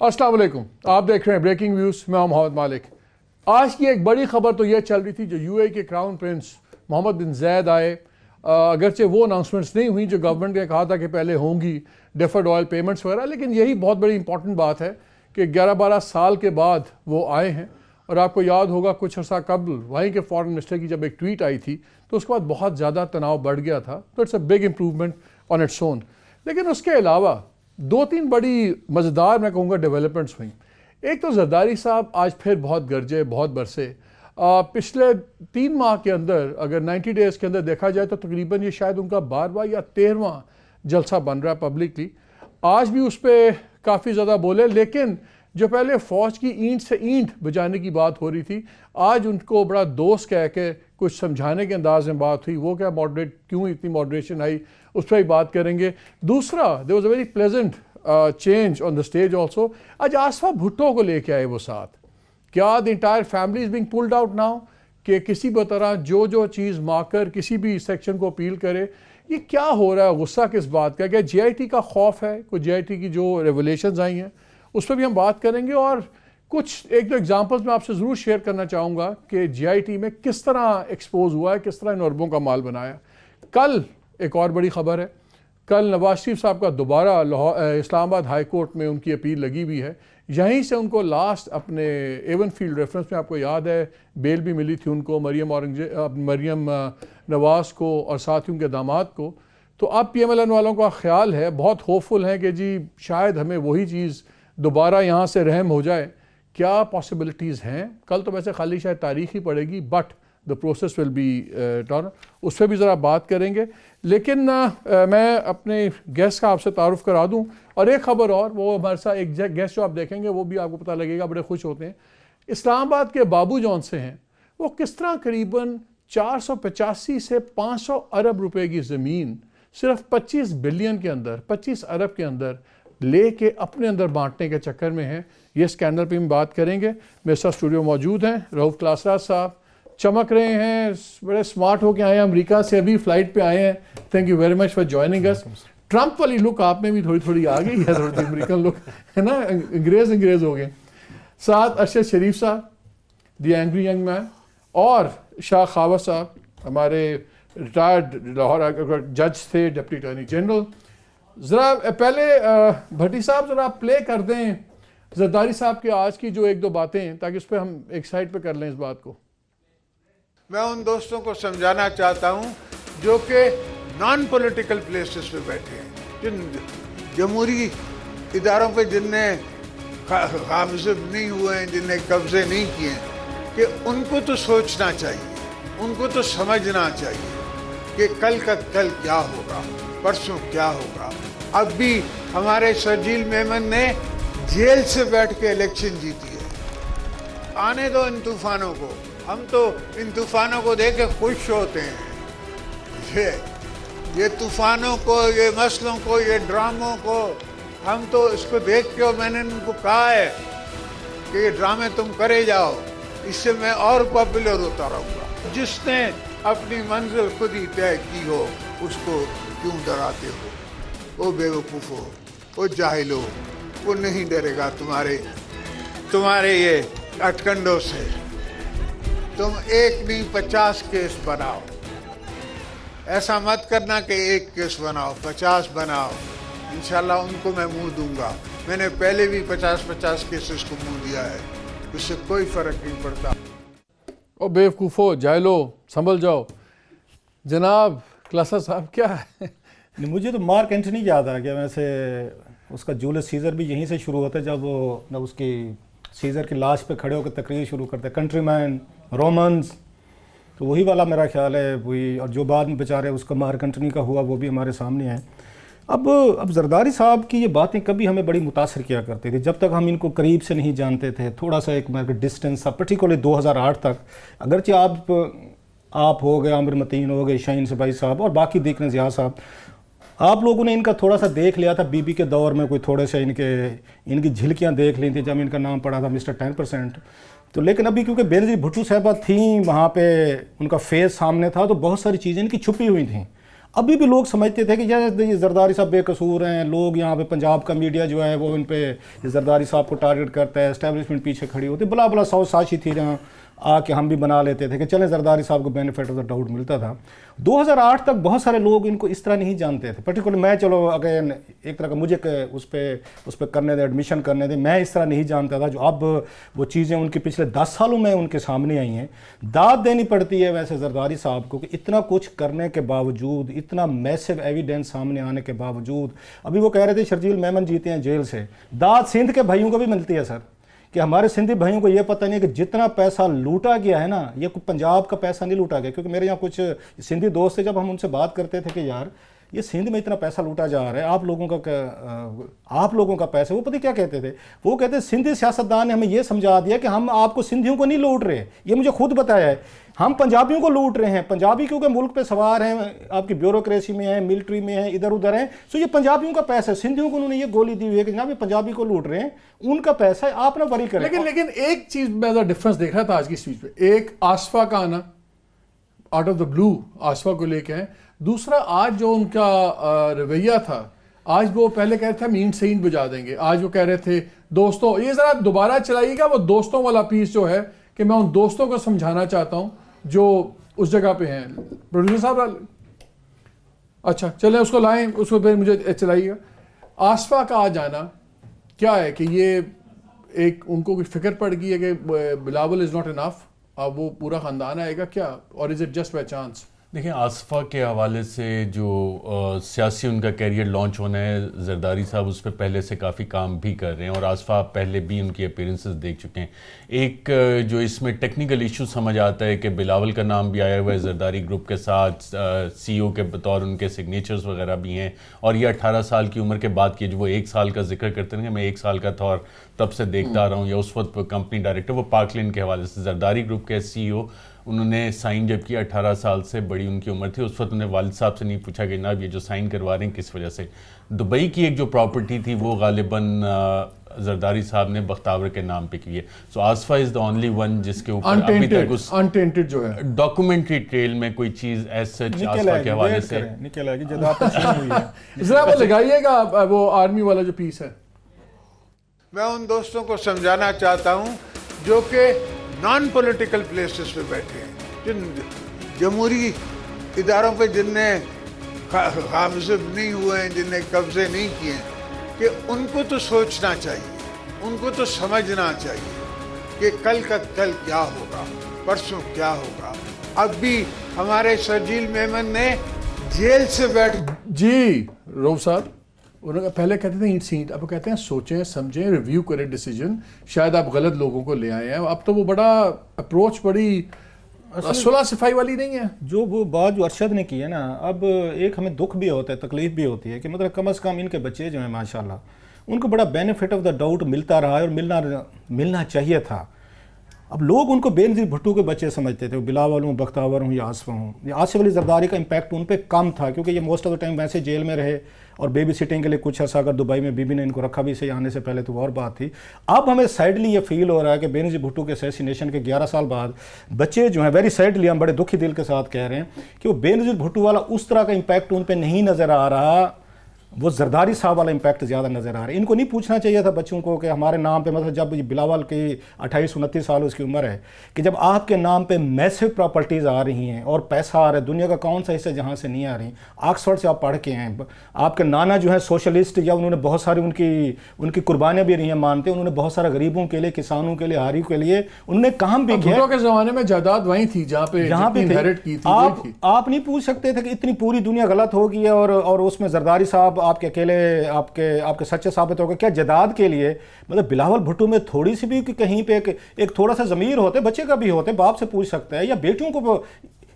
अस्सलाम वालेकुम, आप देख रहे हैं ब्रेकिंग व्यूज़। मैं मोहम्मद मालिक। आज की एक बड़ी ख़बर तो ये चल रही थी, जो यूएई के क्राउन प्रिंस मोहम्मद बिन ज़ैद आए। अगरचे वो अनाउंसमेंट्स नहीं हुई जो गवर्नमेंट ने कहा था कि पहले होंगी, डेफर्ड ऑयल पेमेंट्स वगैरह, लेकिन यही बहुत बड़ी इंपॉर्टेंट बात है कि 11-12 साल के बाद वो आए हैं। और आपको याद होगा कुछ अर्सा कबल वहीं के फॉरेन मिनिस्टर की जब एक ट्वीट आई थी तो उसके बाद बहुत ज़्यादा तनाव बढ़ गया था। तो it's a big improvement on its own. लेकिन उसके अलावा 2-3 बड़ी मज़ेदार मैं कहूँगा डेवलपमेंट्स हुई। एक तो जरदारी साहब आज फिर बहुत गरजे, बहुत बरसे। पिछले 3 माह के अंदर अगर 90 डेज़ के अंदर देखा जाए तो तकरीबन ये शायद उनका 12वां या 13वां जलसा बन रहा है पब्लिकली। आज भी उस पर काफ़ी ज़्यादा बोले, लेकिन जो पहले फ़ौज की ईंट से ईंट बजाने की बात हो रही थी, आज उनको बड़ा दोस्त कह के कुछ समझाने के अंदाज में बात हुई। वो क्या मॉडरेट, क्यों इतनी मॉडरेशन आई, उस पर ही बात करेंगे। दूसरा, there was a very pleasant change on the stage also. आज आसफा भुट्टो को लेके आए वो साथ। क्या the entire family is being pulled out now, कि किसी भी तरह जो चीज़ माकर किसी भी सेक्शन को अपील करे। ये क्या हो रहा है, गुस्सा किस बात का? क्या JIT का खौफ है? कुछ JIT की जो रेवलेशंस आई हैं उस पर भी हम बात करेंगे। और कुछ एक दो एग्जांपल्स मैं आपसे ज़रूर शेयर करना चाहूँगा कि JIT में किस तरह एक्सपोज हुआ है, किस तरह इन अरबों का माल बनाया। कल एक और बड़ी ख़बर है, कल नवाज शरीफ साहब का दोबारा इस्लामाबाद हाई कोर्ट में उनकी अपील लगी हुई है। यहीं से उनको लास्ट अपने एवन फील्ड रेफरेंस में आपको याद है बेल भी मिली थी उनको, मरियम नवाज़ को और साथ ही उनके दामाद को। तो अब PMLN वालों का ख्याल है, बहुत होपफुल हैं कि जी शायद हमें वही चीज़ दोबारा यहाँ से रहम हो जाए। क्या पॉसिबिलिटीज़ हैं? कल तो वैसे खाली शायद तारीख ही पड़ेगी, but the process will be done. उस पर भी ज़रा बात करेंगे। लेकिन मैं अपने गेस्ट का आपसे तारुफ करा दूं। और एक ख़बर और, वो हमारे साथ एक गेस्ट जो आप देखेंगे वो भी आपको पता लगेगा, बड़े खुश होते हैं। इस्लामाबाद के बाबू जौन से हैं, वो किस तरह करीबन 485 से 500 अरब रुपए की ज़मीन सिर्फ 25 बिलियन के अंदर, 25 अरब के अंदर लेके अपने अंदर बांटने के चक्कर में हैं। ये स्कैंडल पे हम बात करेंगे। मेरे साथ स्टूडियो मौजूद हैं रऊफ क्लासराज साहब, चमक रहे हैं, बड़े स्मार्ट होके आए हैं, अमेरिका से अभी फ्लाइट पे आए हैं। Thank you very much for joining us. Trump वाली लुक आप में भी थोड़ी थोड़ी आ गई है, थोड़ी अमेरिकन लुक है ना, अंग्रेज हो गए। साथ अरशद शरीफ साहब, द एंग्री यंग मैन, और शाह खावर साहब, हमारे रिटायर्ड लाहौर जज थे, डिप्टी अटॉर्नी जनरल। ज़रा पहले भट्टी साहब ज़रा प्ले कर दें जरदारी साहब के आज की जो एक दो बातें, ताकि उस पर हम एक साइड पे कर लें इस बात को। मैं उन दोस्तों को समझाना चाहता हूं जो कि नॉन पॉलिटिकल प्लेसेस पे बैठे हैं, जिन जमहूरी इदारों पे जिनने कामयाब नहीं हुए हैं, जिनने कब्जे नहीं किए हैं, कि उनको तो सोचना चाहिए, उनको तो समझना चाहिए कि कल का कल क्या होगा, परसों क्या होगा। अब भी हमारे शर्जील मेमन ने जेल से बैठ के इलेक्शन जीती है। आने दो इन तूफानों को, हम तो इन तूफानों को देख के खुश होते हैं। ये तूफानों को, ये मसलों को, ये ड्रामों को, हम तो इसको देख के, और मैंने उनको कहा है कि ये ड्रामे तुम करे जाओ, इससे मैं और पॉपुलर होता रहूँगा। जिसने अपनी मंजिल खुद ही तय की हो उसको क्यों डराते हो? वो बेवकूफ़ हो, वो जाहिल हो, वो नहीं डरेगा तुम्हारे ये अटकंडों से। तुम एक नहीं 50 केस बनाओ। ऐसा मत करना कि एक केस बनाओ, 50 बनाओ। इंशाल्लाह उनको मैं मुंह दूंगा। मैंने पहले भी 50-50 केसेस को मुंह दिया है, उससे कोई फर्क नहीं पड़ता। ओ बेवकूफ़ो, जाहिलो, संभल जाओ। जनाब क्लासा साहब, क्या है? मुझे तो मार्क एंटनी याद आ गया। वैसे उसका जूलियस सीज़र भी यहीं से शुरू होता है, जब वो उसकी सीज़र की लाश पे खड़े होकर तकरीर शुरू करते हैं, कंट्रीमैन, रोमन्स। तो वही वाला मेरा ख्याल है वही। और जो बाद में बेचारे उसका मार्क एंटनी का हुआ वो भी हमारे सामने है। अब जरदारी साहब की ये बातें कभी हमें बड़ी मुतासर किया करती थी, जब तक हम इनको करीब से नहीं जानते थे। थोड़ा सा एक डिस्टेंस था, पर्टिकुलरली 2008 तक। अगरचे आप हो गए, आमिर मतीन हो गए, शाहीन सिपाही साहब और बाकी देखने ज़िया साहब, आप लोगों ने इनका थोड़ा सा देख लिया था। बीबी के दौर में कोई थोड़े से इनकी झिलकियाँ देख ली थी जब इनका नाम पड़ा था मिस्टर 10%। तो लेकिन अभी क्योंकि बेनज़ीर भुट्टो साहबा थी वहाँ पे, उनका फेस सामने था, तो बहुत सारी चीज़ें इनकी छुपी हुई थी। अभी भी लोग समझते थे कि ये जरदारी साहब बेकसूर हैं, लोग यहाँ पे पंजाब का मीडिया जो है वो इन पे जरदारी साहब को टारगेट करता है, एस्टेब्लिशमेंट पीछे खड़ी होती, बला बला सौ साक्षी थी जहाँ आके हम भी बना लेते थे कि चलें जरदारी साहब को बेनिफिट ऑफ द डाउट मिलता था। 2008 तक बहुत सारे लोग इनको इस तरह नहीं जानते थे, पर्टिकुलर मैं, चलो अगेन एक तरह का मुझे उस पर करने दे, एडमिशन करने दे, मैं इस तरह नहीं जानता था। जो अब वो चीज़ें उनके पिछले 10 सालों में उनके सामने आई हैं, दाद देनी पड़ती है वैसे जरदारी साहब को कि इतना कुछ करने के बावजूद, इतना मैसिव एविडेंस सामने आने के बावजूद, अभी वो कह रहे थे शर्जील मेमन जीते हैं जेल से, दाद सिंध के भाइयों को भी मिलती है सर, कि हमारे सिंधी भाइयों को ये पता नहीं है कि जितना पैसा लूटा गया है ना, ये पंजाब का पैसा नहीं लूटा गया। क्योंकि मेरे यहाँ कुछ सिंधी दोस्त थे, जब हम उनसे बात करते थे कि यार ये सिंध में इतना पैसा लूटा जा रहा है, आप लोगों का पैसा, वो पता क्या कहते थे, वो कहते सिंधी सियासतदान ने हमें ये समझा दिया कि हम आपको सिंधियों को नहीं लूट रहे, ये मुझे खुद बताया है, हम पंजाबियों को लूट रहे हैं। पंजाबी क्योंकि मुल्क पे सवार हैं, आपकी ब्यूरोक्रेसी में है, मिलिट्री में है, इधर उधर हैं, सो ये पंजाबियों का पैसा है। सिंधियों को उन्होंने ये गोली दी हुई है कि जनाब ये पंजाबी को लूट रहे हैं, उनका पैसा है, आप ना वरी करें। लेकिन एक चीज मैं डिफरेंस देख रहा था आज की स्पीच पे, एक आसफा का आना आउट ऑफ द ब्लू, आसफा को लेके हैं, दूसरा आज जो उनका रवैया था, आज वो पहले कह रहे थे हम ईंट से ईंट बुझा देंगे, आज वो कह रहे थे दोस्तों, ये जरा दोबारा चलाइएगा वो दोस्तों वाला पीस जो है, कि मैं उन दोस्तों को समझाना चाहता हूं जो उस जगह पे हैं। प्रोड्यूसर साहब, अच्छा चलें उसको लाएं, उसको फिर मुझे चलाइएगा। आसफा का आ जाना क्या है कि ये एक उनको कुछ फिक्र पड़ गई है कि बिलावल इज़ नॉट इनफ, अब वो पूरा ख़ानदान आएगा क्या, और is it just by chance? देखिए, आसफा के हवाले से जो सियासी उनका कैरियर लॉन्च होना है, जरदारी साहब उस पर पहले से काफ़ी काम भी कर रहे हैं, और आसफा पहले भी उनकी अपीयरेंसेस देख चुके हैं। एक जो इसमें टेक्निकल इशू समझ आता है कि बिलावल का नाम भी आया हुआ है जरदारी ग्रुप के साथ, CEO के बतौर उनके सिग्नेचर्स वगैरह भी हैं, और ये 18 साल की उम्र के बाद की जो वो 1 साल का जिक्र करते हैं, मैं 1 साल का था और तब से देखता आ रहा हूँ, या उस वक्त कंपनी डायरेक्टर, वो पार्कलैंड के हवाले से जरदारी ग्रुप के CEO, उन्होंने साइन जब किया 18 साल से बड़ी उनकी उम्र थी, उस वक्त उन्होंने वालिद साहब से नहीं पूछा कि जनाब ये जो साइन करवा रहे हैं किस वजह से। दुबई की एक जो प्रॉपर्टी थी वो गालिबन जरदारी साहब ने बख्तावर के नाम पे की है। सो आसफा इज़ द ओनली वन जिसके ऊपर अभी तक उस अनटेंटेड जो है डॉक्यूमेंट्री ट्रेल में कोई चीज़ एज सच आसफा के हवाले से निकल आएगी, जब हुई है। जरा वो लगाइएगा वो आर्मी वाला जो पीस है। मैं उन दोस्तों को समझाना चाहता हूं जो कि नॉन पॉलिटिकल प्लेसेस पे बैठे हैं, जिन जमहूरी इदारों पे जिनने कामयाब नहीं हुए हैं, जिनने कब्जे नहीं किए हैं, कि उनको तो सोचना चाहिए, उनको तो समझना चाहिए कि कल का कल क्या होगा, परसों क्या होगा। अब भी हमारे शर्जील मेमन ने जेल से बैठ जी रऊफ साहब, उन्होंने पहले कहते थे ईंट सींट, अब कहते हैं सोचें समझें रिव्यू करें डिसीजन, शायद आप गलत लोगों को ले आए हैं। अब तो वो बड़ा अप्रोच बड़ी सुलह सफाई वाली नहीं है जो वो बात जो अरशद ने की है ना। अब एक हमें दुख भी होता है, तकलीफ भी होती है कि मतलब कम से कम इनके बच्चे जो हैं माशाल्लाह उनको बड़ा बेनिफिट ऑफ द डाउट मिलता रहा है, और मिलना चाहिए था। अब लोग उनको बेनज़ीर भुट्टो के बच्चे समझते थे, बिलावल हूँ, बख्तावर हूँ या आसफा हूँ। आसिफ अली जरदारी का इम्पैक्ट उन पर कम था क्योंकि ये मोस्ट ऑफ द टाइम वैसे जेल में रहे, और बेबी सिटिंग के लिए कुछ अर्सा अगर दुबई में बीबी ने इनको रखा भी, से आने से पहले तो और बात थी। अब हमें सैडली ये फील हो रहा है कि बेनज़ीर भुट्टो के असैसिनेशन के 11 साल बाद बच्चे जो हैं, वेरी सैडली हम बड़े दुखी दिल के साथ कह रहे हैं कि वो बेनज़ीर भुट्टो वाला उस तरह का इम्पैक्ट उन पर नहीं नज़र आ रहा, वो जरदारी साहब वाला इम्पैक्ट ज़्यादा नज़र आ रहा है। इनको नहीं पूछना चाहिए था बच्चों को कि हमारे नाम पे, मतलब जब बिलावल की 28-29 साल उसकी उम्र है, कि जब आपके नाम पे मैसिव प्रॉपर्टीज़ आ रही हैं और पैसा आ रहा है, दुनिया का कौन सा हिस्सा जहाँ से नहीं आ रही। ऑक्सफोर्ड से आप पढ़ के हैं, आपके नाना जो है सोशलिस्ट, या उन्होंने बहुत सारी उनकी कुर्बानियाँ भी रही हैं मानते, उन्होंने बहुत सारे गरीबों के लिए, किसानों के लिए, हारियों के लिए उन्होंने काम भी किया। के ज़माने में जायदाद वहीं थी जहाँ पे इनहेरिट की थी। आप नहीं पूछ सकते थे कि इतनी पूरी दुनिया गलत होगी और उसमें जरदारी साहब आपके अकेले आपके सच्चे साबित होगा क्या जायदाद के लिए। मतलब बिलावल भुट्टो में थोड़ी सी भी कहीं पे एक थोड़ा सा ज़मीर होते, बच्चे का भी होते, बाप से पूछ सकता है, या बेटियों को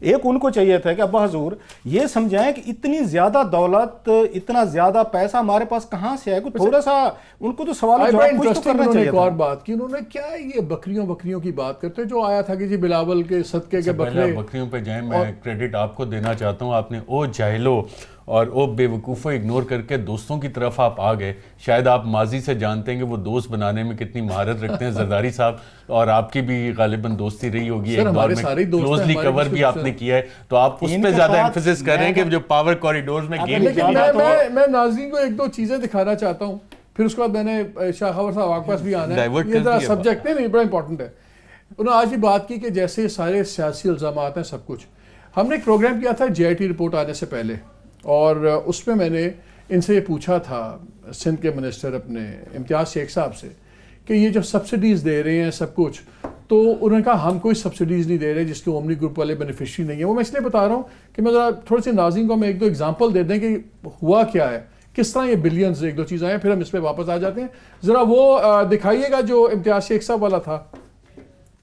एक उनको चाहिए था कि अब्बा हजूर ये समझाएं कि इतनी ज़्यादा दौलत, इतना ज़्यादा पैसा हमारे पास कहाँ से आएगा। थोड़ा सा उनको तो सवाल जवाब कुछ तो करना चाहिए। एक और बात की उन्होंने, क्या ये बकरियों की बात करते, जो आया था कि जी बिलावल के सदके के बकरियों पे जाए, मैं क्रेडिट आपको देना चाहता हूँ। आपने ओ जाहिलो اور وہ بے وقوفوں اگنور کر کے دوستوں کی طرف آپ آ گئے. شاید آپ ماضی سے جانتے ہیں کہ وہ دوست بنانے میں کتنی مہارت رکھتے ہیں زرداری صاحب, اور آپ کی بھی غالباً دوستی رہی ہوگی ایک دور میں, کلوزلی کور بھی آپ نے کیا ہے, تو آپ اس پہ زیادہ ایمفیسس کر رہے ہیں کہ جو پاور کوریڈورز میں گیم. لیکن میں ناظرین کو ایک دو چیزیں دکھانا چاہتا ہوں, پھر اس کے بعد میں نے شاہ خبر صاحب آپ کے پاس بھی آنا ہے, یہ ذرا سبجیکٹ نہیں بڑا امپورٹنٹ ہے. انہوں نے آج یہ بات کی کہ جیسے سارے سیاسی الزامات ہیں سب کچھ, ہم نے ایک پروگرام کیا تھا جے آئی ٹی رپورٹ آنے سے پہلے, اور اس میں نے ان سے یہ پوچھا تھا سندھ کے منسٹر اپنے امتیاز شیخ صاحب سے کہ یہ جو سبسڈیز دے رہے ہیں سب کچھ, تو انہوں نے کہا ہم کوئی سبسڈیز نہیں دے رہے جس کے اومنی گروپ والے بینیفیشری نہیں ہیں. وہ میں اس لیے بتا رہا ہوں کہ میں ذرا تھوڑی سی ناظرین کو میں ایک دو ایگزامپل دے دیں کہ ہوا کیا ہے, کس طرح یہ بلینز ایک دو چیزیں ہیں, پھر ہم اس پہ واپس آ جاتے ہیں. ذرا وہ دکھائیے گا جو امتیاز شیخ صاحب والا تھا.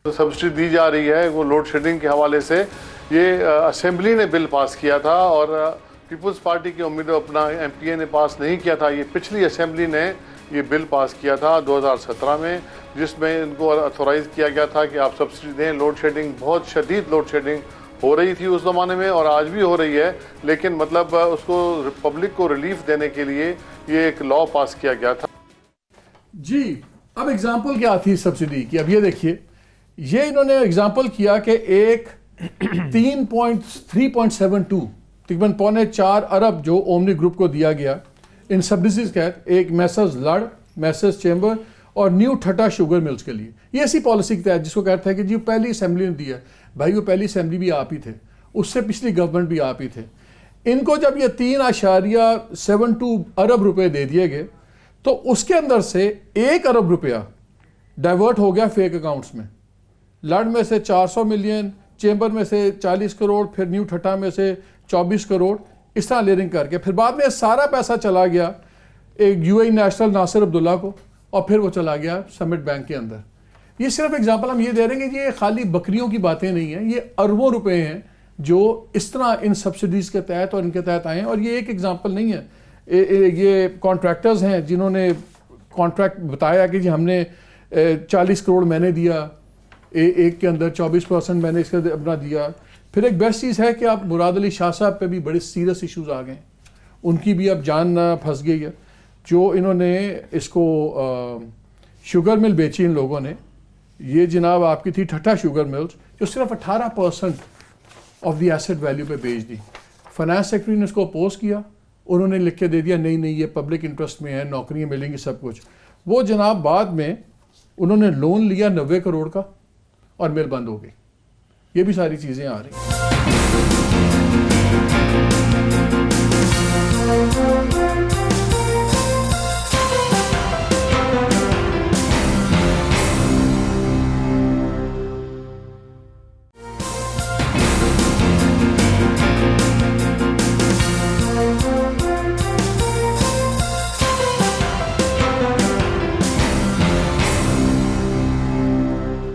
سبسڈی دی جا رہی ہے وہ لوڈ شیڈنگ کے حوالے سے, یہ اسمبلی نے بل پاس کیا تھا اور پیپلز پارٹی کے امیدوار اپنا ایم پی اے نے پاس نہیں کیا تھا. یہ پچھلی اسمبلی نے یہ بل پاس کیا تھا 2017 میں, جس میں ان کو اتھورائز کیا گیا تھا کہ آپ سبسڈی دیں. لوڈ شیڈنگ, بہت شدید لوڈ شیڈنگ ہو رہی تھی اس زمانے میں اور آج بھی ہو رہی ہے, لیکن مطلب اس کو پبلک کو ریلیف دینے کے لیے یہ ایک لا پاس کیا گیا تھا. جی اب ایگزامپل کیا تھی سبسڈی کی, اب یہ دیکھیے, یہ انہوں نے ایگزامپل کیا کہ ایک 3.72 تقریباً 4.25 ارب جو اومنی گروپ کو دیا گیا ان سبسڈیز کے تحت, ایک میسرز لڑ, میسرز چیمبر اور نیو ٹھٹا شوگر ملز کے لیے. یہ ایسی پالیسی کے تحت جس کو کہتا ہے کہ جی پہلی اسمبلی نے دیا, بھائی وہ پہلی اسمبلی بھی آپ ہی تھے, اس سے پچھلی گورنمنٹ بھی آپ ہی تھے. ان کو جب یہ 3.72 ارب روپے دے دیے گئے تو اس کے اندر سے 1 ارب روپیہ ڈائیورٹ ہو گیا فیک اکاؤنٹس میں. لڑ میں سے 400 ملین, چیمبر میں سے 40 کروڑ, پھر نیو ٹھٹا میں سے 24 کروڑ, اس طرح لیئرنگ کر کے پھر بعد میں سارا پیسہ چلا گیا ایک یو اے نیشنل ناصر عبداللہ کو, اور پھر وہ چلا گیا سمٹ بینک کے اندر. یہ صرف ایگزامپل ہم یہ دے رہے ہیں کہ یہ خالی بکریوں کی باتیں نہیں ہیں, یہ اربوں روپے ہیں جو اس طرح ان سبسڈیز کے تحت اور ان کے تحت آئے ہیں. اور یہ ایک ایگزامپل نہیں ہے, یہ کانٹریکٹرز ہیں جنہوں نے کانٹریکٹ بتایا کہ جی ہم نے 40 کروڑ میں نے دیا, ایک کے اندر 24% میں نے اس کا اپنا دیا. پھر ایک بیسٹ چیز ہے کہ آپ مراد علی شاہ صاحب پہ بھی بڑے سیریس ایشوز آ گئے ہیں, ان کی بھی اب جان پھنس گئی ہے. جو انہوں نے اس کو شوگر مل بیچی ان لوگوں نے, یہ جناب آپ کی تھی ٹھٹا شوگر ملز جو صرف 18% آف دی ایسٹ ویلیو پہ بیچ دی. فائنانس سیکرٹری نے اس کو اپوز کیا, انہوں نے لکھ کے دے دیا نہیں یہ پبلک انٹرسٹ میں ہے, نوکریاں ملیں گی سب کچھ. وہ جناب بعد میں انہوں نے لون لیا 90 کروڑ کا اور مل بند ہو گئی. یہ بھی ساری چیزیں آ رہی ہیں.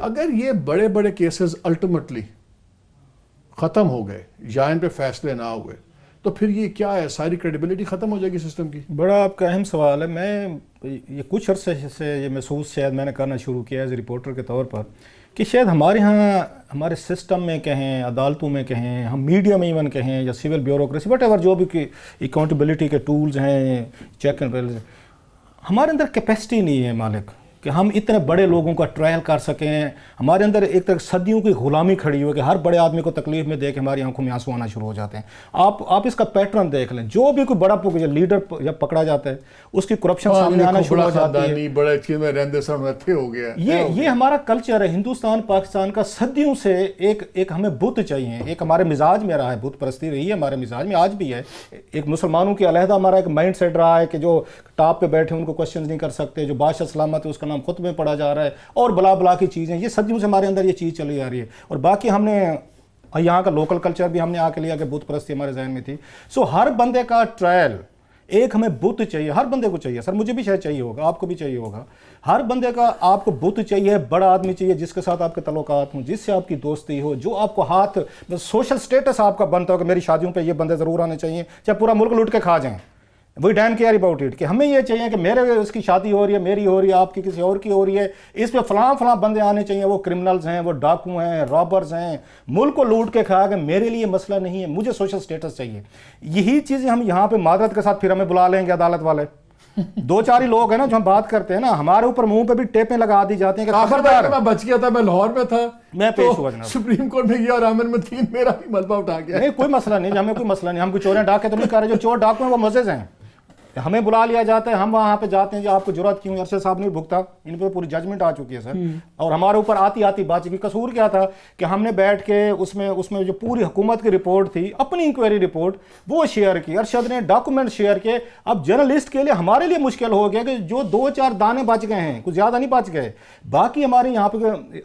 اگر یہ بڑے بڑے کیسز الٹیمیٹلی ختم ہو گئے یا ان پہ فیصلے نہ ہوئے تو پھر یہ کیا ہے, ساری کریڈیبلٹی ختم ہو جائے گی سسٹم کی. بڑا آپ کا اہم سوال ہے. میں یہ کچھ عرصے سے یہ محسوس شاید میں نے کرنا شروع کیا ایز اے رپورٹر کے طور پر کہ شاید ہمارے ہاں ہمارے سسٹم میں کہیں, عدالتوں میں کہیں, ہم میڈیا میں ایون کہیں, یا سول بیوروکریسی وٹ ایور جو بھی اکاؤنٹیبلٹی کے ٹولز ہیں, چیک اینڈ بیلنس, ہمارے اندر کیپیسٹی نہیں ہے مالک کہ ہم اتنے بڑے لوگوں کا ٹرائل کر سکیں. ہمارے اندر ایک طرح صدیوں کی غلامی کھڑی ہوئی کہ ہر بڑے آدمی کو تکلیف میں دیکھ ہماری آنکھوں میں آنسو آنا شروع ہو جاتے ہیں. آپ اس کا پیٹرن دیکھ لیں, جو بھی کوئی بڑا لیڈر جب پکڑا جاتا ہے اس کی کرپشن سامنے آنا شروع ہو جاتی ہے. بڑے چیز میں رہندے سمرتھے ہو گیا. یہ ہمارا کلچر ہے ہندوستان پاکستان کا صدیوں سے. ایک ہمیں بت چاہیے, ایک ہمارے مزاج میں رہا ہے, بت پرستی رہی ہے ہمارے مزاج میں, آج بھی ہے. ایک مسلمانوں کی علیحدہ ہمارا ایک مائنڈ سیٹ رہا ہے کہ جو ٹاپ پہ بیٹھے ان کو کوشچنز نہیں کر سکتے, جو بادشاہ سلامت ہے اس کا نام خود میں پڑھا جا رہا ہے, اور بلا بلا کی چیزیں. یہ صدیوں سے ہمارے اندر یہ چیز چلی آ رہی ہے. اور باقی ہم نے یہاں کا لوکل کلچر بھی ہم نے آ کے لیا کہ بت پرستی ہمارے ذہن میں تھی. سو ہر بندے کا ٹرائل, ایک ہمیں بت چاہیے, ہر بندے کو چاہیے. سر مجھے بھی شاید چاہیے ہوگا, آپ کو بھی چاہیے ہوگا. ہر بندے کا آپ کو بت چاہیے, بڑا آدمی چاہیے جس کے ساتھ آپ کے تعلقات ہوں, جس سے آپ کی دوستی ہو, جو آپ کو ہاتھ سوشل سٹیٹس آپ کا بنتا ہو کہ میری شادیوں پہ یہ بندے ضرور آنے چاہیے, چاہے پورا ملک لوٹ کے کھا جائیں. وی ڈیم کیئر اباؤٹ اٹ, کہ ہمیں یہ چاہیے کہ میرے اس کی شادی ہو رہی ہے, میری ہو رہی ہے, آپ کی کسی اور کی ہو رہی ہے, اس پہ فلاں بندے آنے چاہیے, وہ کرمنلز ہیں, وہ ڈاکو ہیں, رابرز ہیں, ملک کو لوٹ کے کھا گئے, میرے لیے مسئلہ نہیں ہے, مجھے سوشل سٹیٹس چاہیے. یہی چیزیں ہم یہاں پہ معذرت کے ساتھ پھر ہمیں بلا لیں گے عدالت والے. 2-4 ہی لوگ ہیں نا جو ہم بات کرتے ہیں نا, ہمارے اوپر منہ پہ بھی ٹیپیں لگا دی جاتی ہیں کہ خبردار. میں بچ گیا تھا, میں لاہور میں تھا, میں پیش ہوا جناب. سپریم کورٹ میں گیا اور عامر متین میرا بھی ملبہ اٹھا گیا. نہیں کوئی مسئلہ نہیں, ہمیں کوئی مسئلہ نہیں, ہم کوئی چوریاں ڈاکے تو نہیں کر رہے, جو چور ڈاکو ہیں وہ معزز ہیں, ہمیں بلا لیا جاتا ہے, ہم وہاں پہ جاتے ہیں, جو آپ کو ضرورت کیوں, ارشد صاحب نہیں بھگتا, ان پہ پوری ججمنٹ آ چکی ہے سر, اور ہمارے اوپر آتی بات کی. قصور کیا تھا کہ ہم نے بیٹھ کے اس میں جو پوری حکومت کی رپورٹ تھی, اپنی انکوائری رپورٹ وہ شیئر کی, ارشد نے ڈاکومنٹ شیئر کیے. اب جرنلسٹ کے لیے ہمارے لیے مشکل ہو گیا کہ جو 2-4 دانے بچ گئے ہیں, کچھ زیادہ نہیں بچ گئے, باقی ہمارے یہاں پہ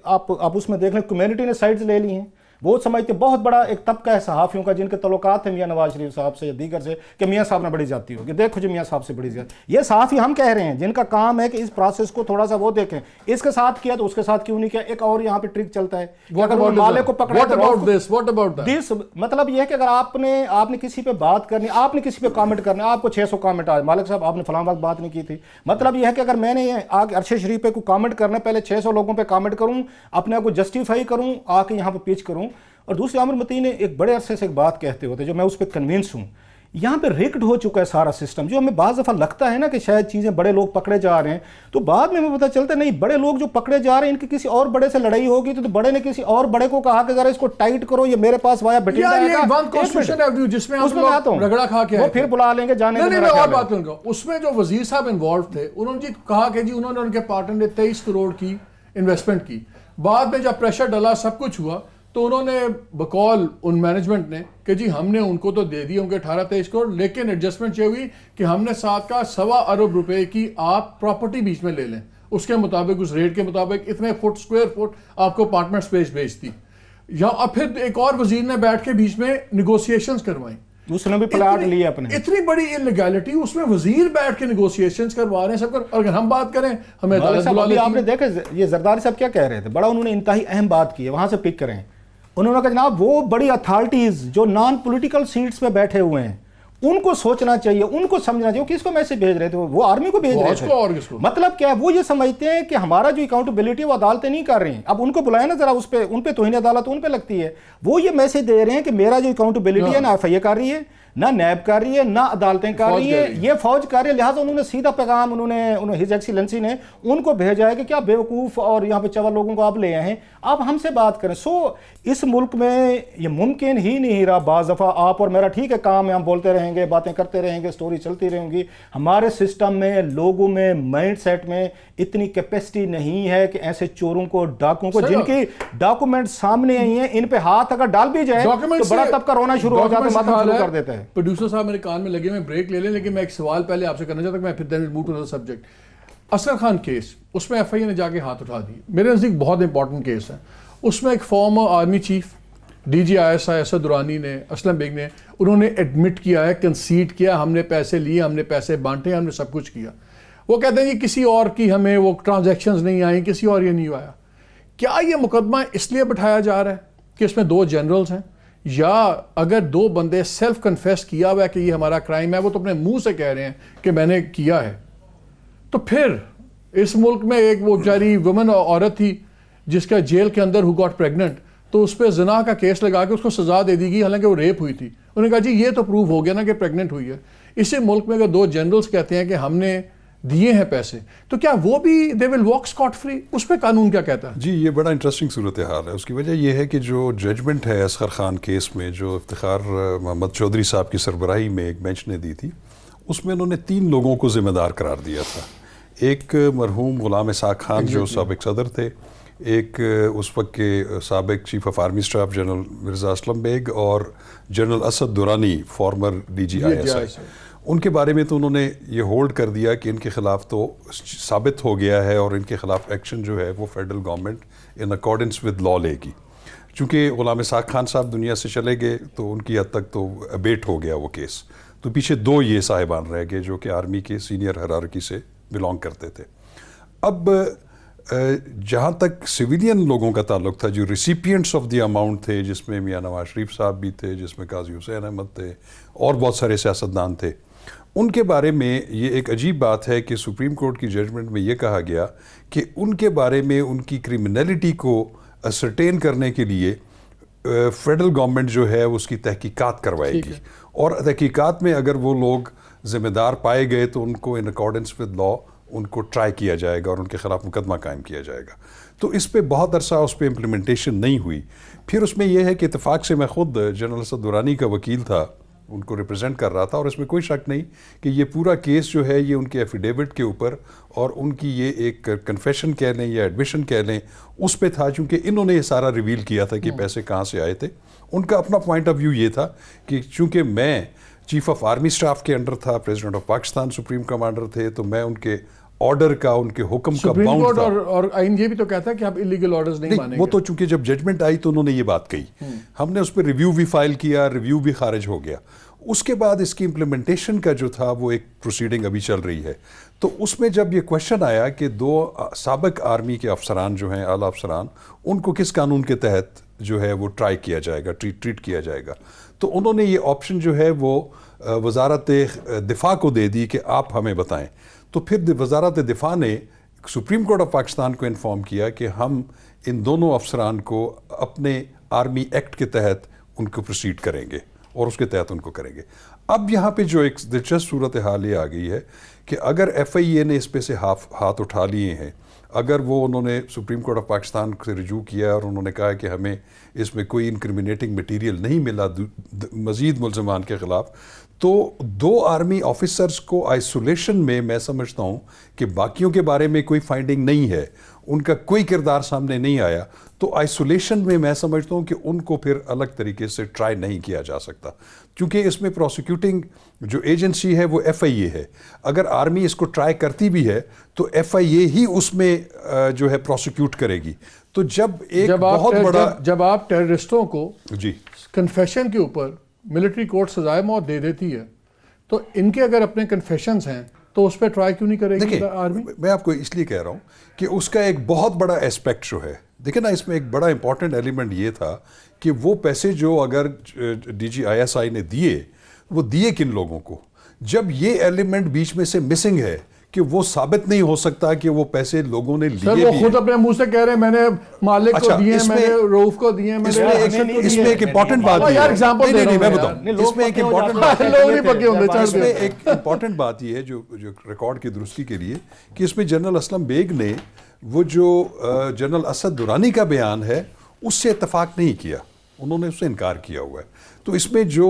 آپ اس میں دیکھ لیں کمیونٹی نے سائڈز لے لی ہیں. وہ سمجھتے بہت بڑا ایک طبقہ ہے صحافیوں کا جن کے تعلقات ہیں میاں نواز شریف صاحب سے یا دیگر سے, کہ میاں صاحب نے بڑی زیادتی ہوگی, دیکھو جی میاں صاحب سے بڑی زیادتی. یہ صحافی ہم کہہ رہے ہیں جن کا کام ہے کہ اس پروسیس کو تھوڑا سا وہ دیکھیں, اس کے ساتھ کیا تو اس کے ساتھ کیوں نہیں کیا. ایک اور یہاں پہ ٹرک چلتا ہے, مالک کو پکڑا, مطلب یہ ہے کہ اگر آپ نے کسی پہ بات کرنی, آپ نے کسی پہ کامنٹ کرنا, آپ کو 600 کامنٹ آئے, مالک صاحب آپ نے فلاں وقت بات نہیں کی تھی, مطلب یہ ہے کہ اگر میں نے آگے ارشد شریف پہ کوئی کامنٹ کرنا, پہلے 600 لوگوں پہ کامنٹ کروں, اپنے آپ کو جسٹیفائی کروں, آ کے یہاں پہ پیچ کروں. اور دوسرے عامر متین نے ایک بڑے عرصے سے ایک بات کہتے ہوتے جو میں اس پہ کنونس ہوں, یہاں پہ ریکڈ ہو چکا ہے سارا سسٹم. جو ہمیں بعض دفعہ لگتا ہے نا کہ شاید چیزیں بڑے لوگ پکڑے جا رہے ہیں, تو بعد میں ہمیں پتہ چلتا ہے نہیں, بڑے لوگ جو پکڑے جا رہے ہیں ان کی کسی اور بڑے سے لڑائی ہوگی, تو بڑے نے کسی اور بڑے کو کہا کہ ذرا اس کو ٹائٹ کرو, یہ میرے پاس وایا بٹن آئے گا, جس میں رگڑا کھا کے وہ پھر بلا لیں گے جانے. اور بات کروں گا, اس میں جو وزیر صاحب انوالو تھے, انہوں نے کہا کہ جی انہوں نے ان کے پارٹنر نے 23 کروڑ کی انویسٹمنٹ کی. بعد میں جب پریشر ڈلا, سب کچھ ہوا, تو انہوں نے بقول ان مینجمنٹ نے کہ جی ہم نے ان کو تو دے دی ان کے 18-23 کروڑ, لیکن ایڈجسٹمنٹ یہ ہوئی کہ ہم نے ساتھ کا 1.25 ارب روپے کی آپ پراپرٹی بیچ میں لے لیں, اس کے مطابق, اس ریٹ کے مطابق اتنے اسکوائر فٹ آپ کو اپارٹمنٹ سپیس بیچ دی. یا پھر ایک اور وزیر نے بیٹھ کے بیچ میں نیگوسیشنز کروائیں, اس نے بھی پلاٹ لیا اپنے. اتنی بڑی انلیگلٹی, اس میں وزیر بیٹھ کے نیگوسیشنز کروا رہے ہیں سب. اور اگر ہم بات کریں, ہمیں عدالت بلا لیتی ہے. آپ نے دیکھا یہ زرداری صاحب کیا کہہ رہے تھے, بڑا انہوں نے انتہائی اہم بات کی ہے, وہاں سے پک کریں. انہوں نے کہا جناب وہ بڑی اتھارٹیز جو نان پولیٹیکل سیٹس پہ بیٹھے ہوئے ہیں, ان کو سوچنا چاہیے, ان کو سمجھنا چاہیے. کس کو میسج بھیج رہے تھے, وہ آرمی کو بھیج رہے تھے. مطلب کیا ہے, وہ یہ سمجھتے ہیں کہ ہمارا جو اکاؤنٹیبلٹی وہ عدالتیں نہیں کر رہی ہیں. اب ان کو بلائیں نا ذرا, اس پہ ان پہ توہین عدالت ان پہ لگتی ہے. وہ یہ میسج دے رہے ہیں کہ میرا جو اکاؤنٹیبلٹی ہے نہ ایف آئی اے کر رہی ہے, نہ نیب کر رہی ہے, نہ عدالتیں کر رہی ہیں, یہ فوج کر رہی ہے. لہٰذا انہوں نے سیدھا پیغام انہوں ہز ایکسیلنسی نے ان کو بھیجا ہے کہ کیا بیوقوف اور یہاں پہ چور لوگوں کو آپ لے آئے ہیں, آپ ہم سے بات کریں. اس ملک میں یہ ممکن ہی نہیں رہا. بعض دفعہ آپ اور میرا ٹھیک ہے کام ہے, ہم بولتے رہیں گے, باتیں کرتے رہیں گے, سٹوری چلتی رہیں گی. ہمارے سسٹم میں, لوگوں میں, مائنڈ سیٹ میں اتنی کیپیسٹی نہیں ہے کہ ایسے چوروں کو, ڈاکوں کو, جن کی ڈاکومنٹ سامنے آئی ہیں, ان پہ ہاتھ اگر ڈال بھی جائے تو بڑا طبقہ رونا شروع ہو جاتا ہے, ماتم شروع کر دیتا ہے. پروڈیوسر صاحب میرے کان میں لگے, میں بریک لے لیں, لیکن میں ایک سوال پہلے آپ سے کرنا چاہتا ہوں, میں پھر then move to other subject. Asghar Khan case, اس میں ایف آئی اے نے جا کے ہاتھ اٹھا دی. میرے نزدیک بہت امپورٹنٹ کیس ہے. اس میں ایک former army chief D G I S I Asad Durrani نے, اسلم بیگ نے, انہوں نے ایڈمٹ کیا ہے, کنسیڈ کیا, ہم نے پیسے لیے, ہم نے پیسے بانٹے, ہم نے سب کچھ کیا. وہ کہتے ہیں یہ کسی اور کی ہمیں وہ ٹرانزیکشنز نہیں آئیں, کسی اور یہ نہیں آیا. کیا یہ مقدمہ اس لیے بٹھایا جا رہا ہے کہ اس میں 2 جنرلز ہیں, یا اگر 2 بندے سیلف کنفیس کیا ہوا ہے کہ یہ ہمارا کرائم ہے, وہ تو اپنے منہ سے کہہ رہے ہیں کہ میں نے کیا ہے, تو پھر اس ملک میں ایک وہ بیچاری وومن عورت تھی جس کا جیل کے اندر ہو گاٹ پریگننٹ, تو اس پہ زنا کا کیس لگا کے اس کو سزا دے دی گئی, حالانکہ وہ ریپ ہوئی تھی. انہوں نے کہا جی یہ تو پروو ہو گیا نا کہ پریگننٹ ہوئی ہے. اسی ملک میں اگر 2 جنرلز کہتے ہیں کہ ہم نے دیے ہیں پیسے, تو کیا وہ بھی دے ول واک اسکاٹ فری؟ اس پہ قانون کیا کہتا ہے؟ جی یہ بڑا انٹرسٹنگ صورتحال ہے. اس کی وجہ یہ ہے کہ جو ججمنٹ ہے اصغر خان کیس میں, جو افتخار محمد چودھری صاحب کی سربراہی میں ایک بینچ نے دی تھی, اس میں انہوں نے 3 لوگوں کو ذمہ دار قرار دیا تھا. ایک مرحوم غلام اسحاق خان جو سابق صدر تھے, ایک اس وقت کے سابق chief of army staff general Mirza Aslam Beg, اور general Asad Durrani former D G I S I. ان کے بارے میں تو انہوں نے یہ ہولڈ کر دیا کہ ان کے خلاف تو ثابت ہو گیا ہے, اور ان کے خلاف ایکشن جو ہے وہ federal government in accordance with law لے گی. چونکہ غلام اسحاق خان صاحب دنیا سے چلے گئے تو ان کی حد تک تو ابیٹ ہو گیا وہ کیس, تو پیچھے 2 یہ صاحبان رہ گئے جو کہ آرمی کے سینئر ہرارکی سے بلانگ کرتے تھے. اب جہاں تک سویلین لوگوں کا تعلق تھا, جو ریسیپینٹس آف دی اماؤنٹ تھے, جس میں میاں نواز شریف صاحب بھی تھے, جس میں قاضی حسین احمد تھے, اور بہت سارے سیاستدان تھے, ان کے بارے میں یہ ایک عجیب بات ہے کہ سپریم کورٹ کی ججمنٹ میں یہ کہا گیا کہ ان کے بارے میں ان کی کرمنلٹی کو اسرٹین کرنے کے لیے فیڈرل گورنمنٹ جو ہے اس کی تحقیقات کروائے گی، اور تحقیقات میں اگر وہ لوگ ذمہ دار پائے گئے تو ان کو ان اکارڈنس ود لا ان کو ٹرائی کیا جائے گا اور ان کے خلاف مقدمہ قائم کیا جائے گا. تو اس پہ بہت عرصہ اس پہ امپلیمنٹیشن نہیں ہوئی. پھر اس میں یہ ہے کہ اتفاق سے میں خود جنرل اسد درانی کا وکیل تھا، ان کو ریپرزینٹ کر رہا تھا، اور اس میں کوئی شک نہیں کہ یہ پورا کیس جو ہے یہ ان کے ایفیڈیوٹ کے اوپر اور ان کی یہ ایک کنفیشن کہہ لیں یا ایڈمیشن کہہ لیں اس پہ تھا، چونکہ انہوں نے یہ سارا ریویل کیا تھا کہ پیسے کہاں سے آئے تھے. ان کا اپنا پوائنٹ آف ویو یہ تھا کہ چونکہ میں چیف آف آرمی اسٹاف کے انڈر تھا، president of Pakistan supreme commander تھے، تو میں ان کے آرڈر کا، ان کے حکم کا سپریم باؤنڈ کورٹ تھا. اور آئین یہ بھی تو کہتا ہے کہ آپ انلیگل آرڈرز نہیں مانیں وہ گے. تو چونکہ جب ججمنٹ آئی تو انہوں نے یہ بات کہی، ہم نے اس پہ ریویو بھی فائل کیا، ریویو بھی خارج ہو گیا. اس کے بعد اس کی امپلیمنٹیشن کا جو تھا وہ ایک پروسیڈنگ ابھی چل رہی ہے. تو اس میں جب یہ کوشچن آیا کہ 2 سابق آرمی کے افسران جو ہیں، اعلیٰ افسران، ان کو کس قانون کے تحت جو ہے وہ ٹرائی کیا جائے گا، ٹریٹ کیا جائے گا، تو انہوں نے یہ آپشن جو ہے وہ وزارت دفاع کو دے دی کہ آپ ہمیں بتائیں. تو پھر وزارت دفاع نے سپریم کورٹ آف پاکستان کو انفارم کیا کہ ہم ان دونوں افسران کو اپنے آرمی ایکٹ کے تحت ان کو پروسیڈ کریں گے اور اس کے تحت ان کو کریں گے. اب یہاں پہ جو ایک دلچسپ صورتحال یہ آ گئی ہے کہ اگر ایف آئی اے نے اس پہ سے ہاتھ اٹھا لیے ہیں، اگر وہ انہوں نے سپریم کورٹ آف پاکستان سے رجوع کیا اور انہوں نے کہا کہ ہمیں اس میں کوئی انکریمنیٹنگ مٹیریل نہیں ملا مزید ملزمان کے خلاف، تو 2 آرمی آفیسرز کو آئسولیشن میں سمجھتا ہوں کہ باقیوں کے بارے میں کوئی فائنڈنگ نہیں ہے، ان کا کوئی کردار سامنے نہیں آیا، تو آئسولیشن میں سمجھتا ہوں کہ ان کو پھر الگ طریقے سے ٹرائی نہیں کیا جا سکتا، کیونکہ اس میں پروسیکیوٹنگ جو ایجنسی ہے وہ ایف آئی اے ہے. اگر آرمی اس کو ٹرائی کرتی بھی ہے تو ایف آئی اے ہی اس میں جو ہے پروسیکیوٹ کرے گی. تو جب آپ ٹیررسٹوں کو جی کنفیشن کے اوپر ملٹری کورٹ سزائے موت دے دیتی ہے، تو ان کے اگر اپنے کنفیشنز ہیں تو اس پہ ٹرائی کیوں نہیں کرے گی آرمی؟ میں آپ کو اس لیے کہہ رہا ہوں کہ اس کا ایک بہت بڑا ایسپیکٹ جو ہے، دیکھیں نا، اس میں ایک بڑا امپورٹنٹ ایلیمنٹ یہ تھا کہ وہ پیسے جو اگر ڈی جی آئی ایس آئی نے دیے، وہ دیے کن لوگوں کو. جب یہ ایلیمنٹ بیچ میں سے مسنگ ہے کہ وہ ثابت نہیں ہو سکتا کہ وہ پیسے لوگوں نے لیے سر وہ خود اپنے منہ سے کہہ رہے ہیں میں نے مالک کو دیے، میں نے روف کو دیے، اس میں ایک امپورٹنٹ بات یہ ہے، میں بتاؤں اس میں ایک امپورٹنٹ بات یہ ہے جو ریکارڈ کی درستی کے لیے کہ اس میں جنرل اسلم بیگ نے وہ جو جنرل اسد درانی کا بیان ہے اس سے اتفاق نہیں کیا، انہوں نے اس سے انکار کیا ہوا ہے. تو اس میں جو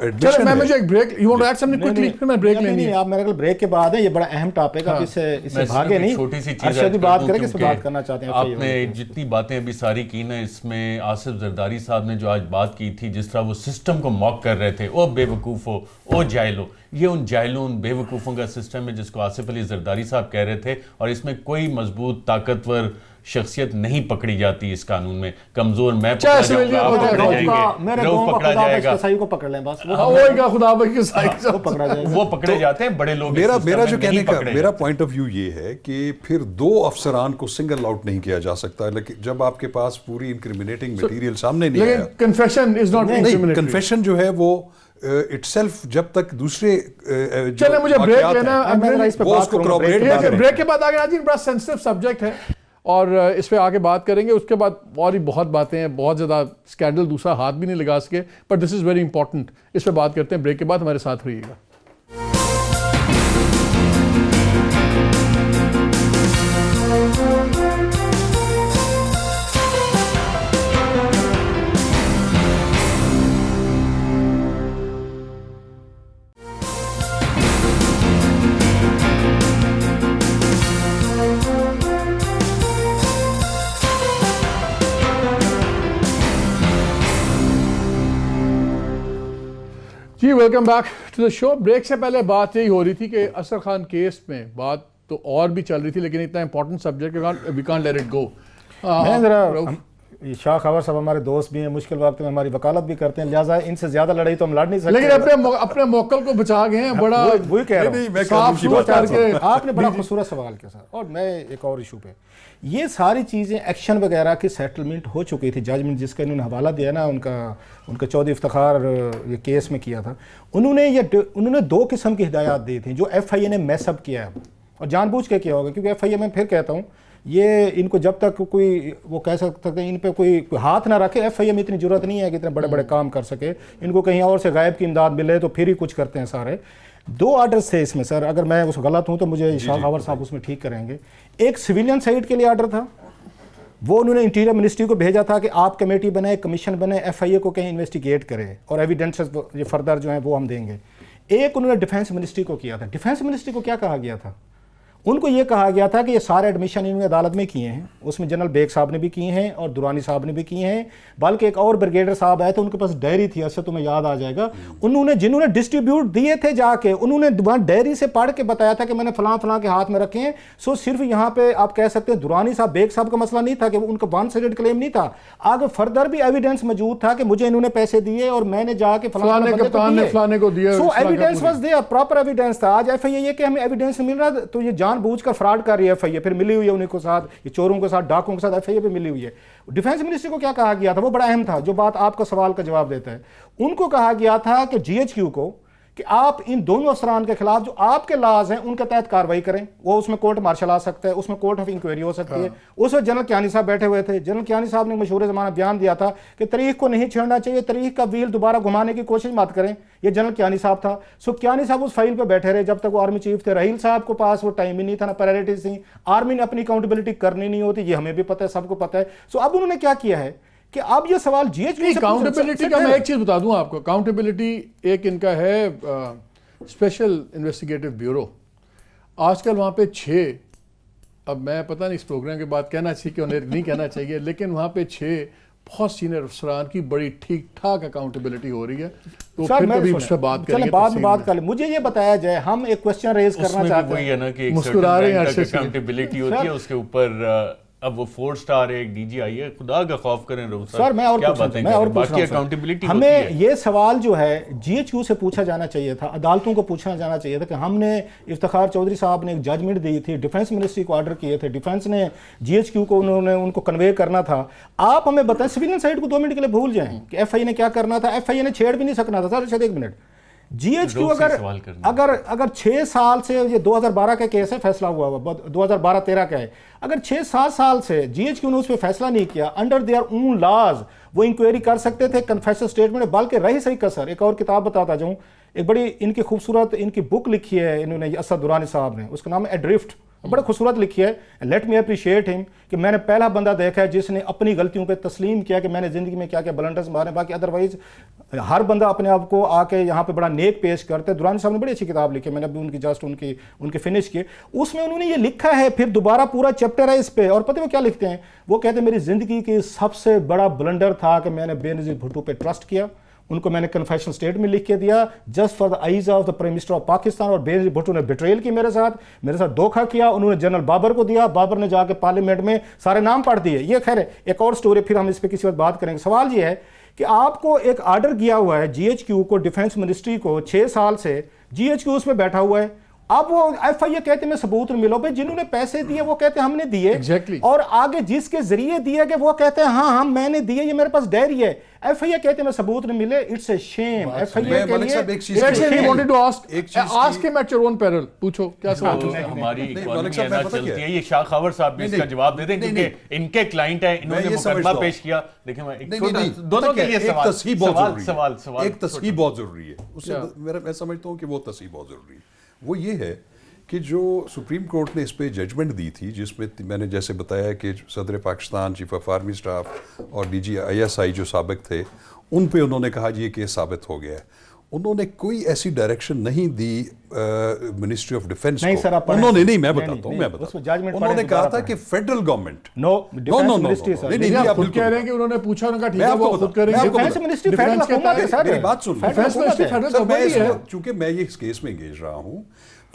ایڈمیشن ہے، مجھے ایک break, you want to add something quickly, پھر میں بریک لینی ہے. آپ میرے خیال بریک کے بعد ہے، یہ بڑا اہم ٹاپک ہے، اس سے بھاگے نہیں. چھوٹی سی چیز ارشد بات کریں کہ اس پہ بات کرنا چاہتے ہیں. آپ نے جتنی باتیں ابھی ساری کی نا، اس میں آصف زرداری صاحب نے جو آج بات کی تھی، جس طرح وہ سسٹم کو موک کر رہے تھے، او بے وقوفو، او جاہلو، یہ ان جاہلوں، ان بے وقوفوں کا سسٹم ہے جس کو آصف علی زرداری صاحب کہہ رہے تھے، اور اس میں کوئی مضبوط طاقتور شخصیت نہیں پکڑی جاتی اس قانون میں. کمزور میں پکڑا جاؤں گا، آپ پکڑے جائیں گے، روف پکڑا جائے گا، کو پکڑ لیں بس، وہ پکڑے جاتے ہیں بڑے لوگ. میرا جو کہنے کا میرا پوائنٹ آف ویو یہ ہے کہ پھر 2 افسران کو سنگل آؤٹ نہیں کیا جا سکتا، لیکن جب آپ کے پاس پوری انکریمنیٹنگ مٹیریل سامنے نہیں آیا. کنفیشن جو ہے وہ اٹ سیلف جب تک دوسرے چلیں مجھے بریک لینا ہے، بریک کے بعد آگے ناظرین بڑا سینسٹیو سبجیکٹ ہے اور اس پہ آگے بات کریں گے. اس کے بعد اور بھی بہت باتیں ہیں، بہت زیادہ اسکینڈل دوسرا ہاتھ بھی نہیں لگا سکے، but this is very important. اس پہ بات کرتے ہیں بریک کے بعد، ہمارے ساتھ رہیے گا. جی welcome back to the show. Break سے پہلے بات یہی ہو رہی تھی کہ اصغر خان کیس میں بات تو اور بھی چل رہی تھی، لیکن اتنا important subject we can't let it go. Shah Khawar साहब हमारे दोस्त भी हैं, मुश्किल वक्त में हमारी वकालत भी करते हैं, लिहाजा इनसे ज्यादा लड़ाई तो हम लड़ नहीं सकते। लेकिन अपने मोकल को बचा गए हैं, बड़ा वही कह रहा हूं। साफ सुथरा करके। आपने बड़ा खूबसूरत सवाल किया सर। और मैं एक और इशू पे, ये सारी चीज़ें एक्शन वगैरह की सेटलमेंट हो चुकी थी, जजमेंट जिसका इन्होंने हवाला दिया ना, उनका चौधरी इफ्तिखार ये केस में किया था, उन्होंने 2 किस्म की हिदायत दी थी जो FIA ने मैसअप किया है और जानबूझ के किया होगा, क्योंकि FIA में फिर कहता हूँ ये इनको जब तक कोई वो कह सकते हैं इन पे कोई हाथ ना रखे, FIA में इतनी जरूरत नहीं है कि इतने बड़े बड़े काम कर सके, इनको कहीं और से गायब की इमदाद मिले तो फिर ही कुछ करते हैं सारे। 2 आर्डर्स थे इसमें सर, अगर मैं उस गलत हूँ तो मुझे शाह खबर साहब उसमें ठीक करेंगे। एक सिविलियन साइड के लिए आर्डर था, वो उन्होंने इंटीरियर मिनिस्ट्री को भेजा था कि आप कमेटी बनाए, कमीशन बनाए, FIA को कहीं इन्वेस्टिगेट करे और एविडेंसेस ये फर्दर जो है वो हम देंगे। एक उन्होंने डिफेंस मिनिस्ट्री को किया था। डिफेंस मिनिस्ट्री को क्या कहा गया था? उनको ये कहा गया था कि ये सारे एडमिशन इन्होंने अदालत में किए हैं, उसमें जनरल बेग साहब ने भी किए हैं और दुरानी साहब ने भी किए हैं, बल्कि एक और ब्रिगेडियर साहब आए थे, उनके पास डायरी थी, ऐसे तुम्हें याद आ जाएगा, उन्होंने जिन्होंने डिस्ट्रीब्यूट दिए थे जाके, उन्होंने वहाँ डायरी से पढ़ के बताया था कि मैंने फलां फलां के हाथ में रखे हैं। सो सिर्फ यहाँ पे आप कह सकते हैं दुरानी साहब बेग साहब का मसला नहीं था कि उनका 1 साइडेड क्लेम नहीं था, आगे फर्दर भी एविडेंस मौजूद था कि मुझे इन्होंने पैसे दिए और मैंने जाके फलाने को दिए। So evidence was there, proper evidence था। आज FIA ये कि हमें एविडेंस मिल रहा तो ये जानबूझकर फ्रॉड कर रही है FIA, फिर मिली हुई है उन्हीं के साथ, ये चोरों के साथ, डाकुओं के साथ FIA पे मिली हुई है। डिफेंस मिनिस्ट्री को क्या कहा गया था, वो बड़ा अहम था, जो बात आपका सवाल का जवाब देता है। उनको कहा गया था कि GHQ को कि आप इन दोनों अफसरान के खिलाफ जो आपके लाज हैं उनके तहत कार्रवाई करें। वो उसमें कोर्ट मार्शल आ सकता है, उसमें कोर्ट ऑफ इंक्वायरी हो सकती है। उस वक्त जनरल कियानी साहब बैठे हुए थे। जनरल कियानी साहब ने मशहूर ज़माना बयान दिया था कि तारीख को नहीं छेड़ना चाहिए, तारीख का व्हील दोबारा घुमाने की कोशिश मत करें। ये जनरल कियानी साहब था। सो कियानी साहब उस फाइल पर बैठे रहे जब तक वो आर्मी चीफ थे। रहील साहब को पास वो टाइम ही नहीं था, ना प्रायोरिटीज थी। आर्मी ने अपनी अकाउंटेबिलिटी करनी नहीं होती, ये हमें भी पता है, सबको पता है। सो अब उन्होंने क्या किया है कि अब ये सवाल GHQ अकाउंटेबिलिटी का मैं एक चीज बता दूं आपको। अकाउंटेबिलिटी एक इनका है स्पेशल इन्वेस्टिगेटिव ब्यूरो। आजकल वहाँ पे 6, अब मैं पता नहीं इस प्रोग्राम के बाद कहना चाहिए कि उन्हें नहीं कहना चाहिए, लेकिन वहाँ पे 6 बहुत सीनियर अफसरान की बड़ी ठीक ठाक अकाउंटेबिलिटी हो रही है। तो फिर कभी उससे बात करेंगे, बात कर ले। मुझे ये बताया जाए, हम एक क्वेश्चन रेज करना चाहते हैं। वही है ना कि एक मुस्कुरा रहे हैं, अकाउंटेबिलिटी होती है, उसके ऊपर अब वो 4 स्टार है, एक DG आई है, खुदा का खौफ करें सर। मैं और बाकी अकाउंटेबिलिटी हमें ये सवाल जो है GHQ से पूछा जाना चाहिए था, अदालतों को पूछना जाना चाहिए था कि हमने इफ्तिखार चौधरी साहब ने एक जजमेंट दी थी, डिफेंस मिनिस्ट्री को ऑर्डर किए थे, डिफेंस ने GHQ को उनको कन्वे करना था। आप हमें बताएं, सिविलियन साइड को 2 मिनट के लिए भूल जाएं कि FIA ने क्या करना था। FIA ने छेड़ भी नहीं सकना था सर। शायद 1 मिनट, GHQ अगर 6 साल से, ये 2012 का केस है, फैसला हुआ 2012-13 का है, अगर 6-7 साल से GHQ ने उस पर फैसला नहीं किया, अंडर देयर ओन लॉज वो इंक्वायरी कर सकते थे, कन्फेशनल स्टेटमेंट, बल्कि रही सही कसर। एक और किताब बताता जाऊं, एक बड़ी इनकी खूबसूरत इनकी बुक लिखी है इन्होंने, असद दुरानी साहब ने, उसका नाम है एड्रिफ्ट, बड़ा खूबसूरत लिखी है। लेट मी अप्रिशिएट हिम कि मैंने पहला बंदा देखा है जिसने अपनी गलतियों पे तस्लीम किया कि मैंने ज़िंदगी में क्या क्या ब्लंडर्स मारे। बाकी अदरवाइज हर बंदा अपने आप को आके यहाँ पे बड़ा नेक पेश करते हैं। दुरानी साहब ने बड़ी अच्छी किताब लिखी है, मैंने अभी उनकी जस्ट उनके फिनिश किए। उसमें उन्होंने ये लिखा है, फिर दोबारा पूरा चैप्टर है इस पे, और पता है वो क्या लिखते हैं? वो कहते हैं मेरी ज़िंदगी की सबसे बड़ा ब्लंडर था कि मैंने बेनज़ीर भुट्टो पे ट्रस्ट किया। उनको मैंने कन्फेशनल स्टेट में लिख के दिया just for the eyes of the prime minister of Pakistan. और बेनज़ीर भुट्टो ने बिट्रेयल की मेरे साथ धोखा किया। उन्होंने जनरल बाबर को दिया, बाबर ने जाके पार्लियामेंट में सारे नाम पढ़ दिए। ये खैर एक और स्टोरी, फिर हम इस पर किसी वक्त बात करेंगे। सवाल ये है कि आपको एक आर्डर किया हुआ है GHQ को, डिफेंस मिनिस्ट्री को, 6 साल से GHQ उस पर बैठा हुआ है। अब वो FIA कहते हैं सबूत मिलो भाई, जिन्होंने पैसे दिए वो कहते हैं हमने दिए। Exactly. और आगे जिसके जरिए दिए गए वो कहते हैं हाँ मैंने दिए, ये मेरे पास डायरी है। FIA कहते हैं सबूत नहीं मिले, इट्स ए शेम। FIA के लिए पूछो क्या सवाल है? हमारी इकोनॉमी ऐसा चलती है, ये शाह खबर साहब भी इसका जवाब दे दें क्योंकि इनके क्लाइंट है, इन्होंने मुकदमा पेश किया। देखिए दोनों के लिए सवाल एक तस्हीह बहुत जरूरी है, उससे मैं समझता हूँ कि वो तस्हीह बहुत जरूरी है। वो ये है कि जो सुप्रीम कोर्ट ने इस पे जजमेंट दी थी, जिसमें मैंने जैसे बताया कि सदर Pakistan, chief of army staff और DG ISI जो साबिक थे, उन पे उन्होंने कहा जी ये केस साबित हो गया है। उन्होंने कोई ऐसी डायरेक्शन नहीं दी मिनिस्ट्री ऑफ डिफेंस को। उन्होंने नहीं, मैं बताता हूँ, उन्होंने कहा था कि फेडरल गवर्नमेंट नहीं, आप खुद कह रहे हैं कि उन्होंने पूछा, उन्होंने कहा ठीक है वो खुद करेंगे। मेरी बात सुन, चूंकि मैं ये इस केस में एंगेज रहा हूँ,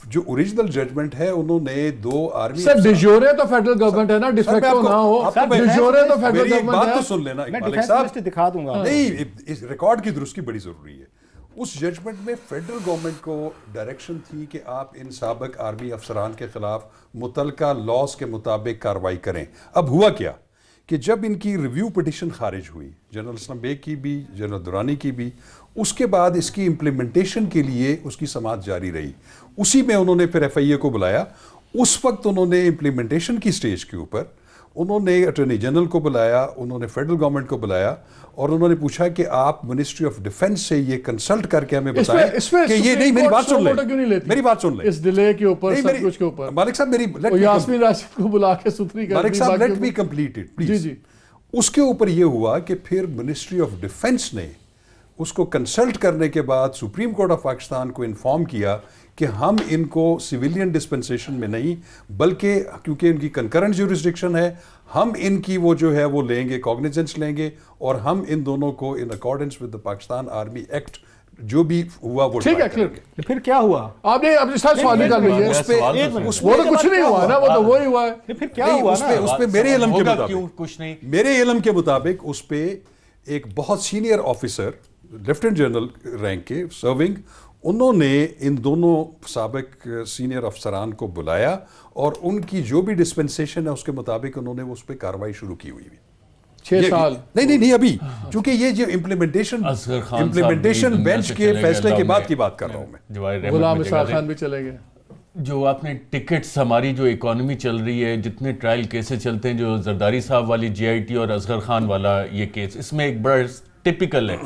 جو اوریجنل ججمنٹ ہے انہوں نے 2 آرمی سر ڈیجورے تو فیڈرل گورنمنٹ ہے نا, ڈیفیکٹو نہ ہو, ڈیجورے تو فیڈرل میری ایک گورنمنٹ بات ہے. تو سن لینا میں مالک ڈیفینس صاحب, منسٹر دکھا دوں گا. نہیں, اس ریکارڈ کی درستی بڑی ضروری ہے. اس ججمنٹ میں فیڈرل گورنمنٹ کو ڈائریکشن تھی کہ آپ ان سابق آرمی افسران کے خلاف متعلقہ لاز کے مطابق کارروائی کریں. اب ہوا کیا کہ جب ان کی ریویو پٹیشن خارج ہوئی, جنرل اسلم بیگ کی بھی, جنرل دورانی کی بھی, اس کے بعد اس کی امپلیمنٹیشن کے لیے اس کی سماعت جاری رہی. اسی میں انہوں نے پھر ایف آئی اے کو بلایا. اس وقت انہوں نے امپلیمنٹیشن کی سٹیج کے اوپر انہوں نے اٹارنی جنرل کو بلایا, انہوں نے فیڈرل گورنمنٹ کو بلایا اور انہوں نے پوچھا کہ آپ منسٹری آف ڈیفنس سے یہ کنسلٹ کر کے ہمیں بتائیں کہ یہ نہیں, میری بات سن لیں, میری بات سن لیں, اس ڈیلے کے اوپر سب کچھ کے اوپر. مالک صاحب میری یاسمین راشد کو بلا کے ستری کر مالک صاحب let me complete it please. جی. اس کے اوپر یہ ہوا کہ پھر منسٹری آف ڈیفنس نے اس کو کنسلٹ کرنے کے بعد سپریم کورٹ آف پاکستان کو انفارم کیا کہ ہم ان کو سویلین ڈسپنسیشن میں نہیں بلکہ کیونکہ ان کی کنکرنٹ جورسڈکشن ہے, ہم ان کی وہ جو ہے وہ لیں گے, کاگنیزنس لیں گے, اور ہم ان دونوں کو in accordance with the Pakistan army act جو بھی ہوا وہ ٹھیک ہے. کلیئر. پھر کیا ہوا؟ آپ نے اپنے ساتھ سوال نکال رہی ہے, اس پہ وہ تو کچھ نہیں ہوا نا, وہ تو وہی ہوا ہے. پھر کیا ہوا نا؟ اس پہ میرے علم کے مطابق کچھ نہیں, میرے علم کے مطابق اس پہ ایک بہت senior officer lieutenant general rank کے سرونگ, انہوں نے ان دونوں سابق سینئر افسران کو بلایا اور ان کی جو بھی ڈسپنسیشن ہے اس کے مطابق انہوں نے اس پہ کارروائی شروع کی ہوئی. 6 سال نہیں ابھی, چونکہ یہ جو امپلیمنٹیشن بینچ کے فیصلے کے بعد کی بات کر رہا ہوں میں. غلام اسحاق خان بھی چلے گئے. جو آپ نے ٹکٹس, ہماری جو اکانومی چل رہی ہے, جتنے ٹرائل کیسز چلتے ہیں, جو زرداری صاحب والی جی آئی ٹی اور اصغر خان والا یہ کیس, اس میں ایک بڑا ٹپیکل ہے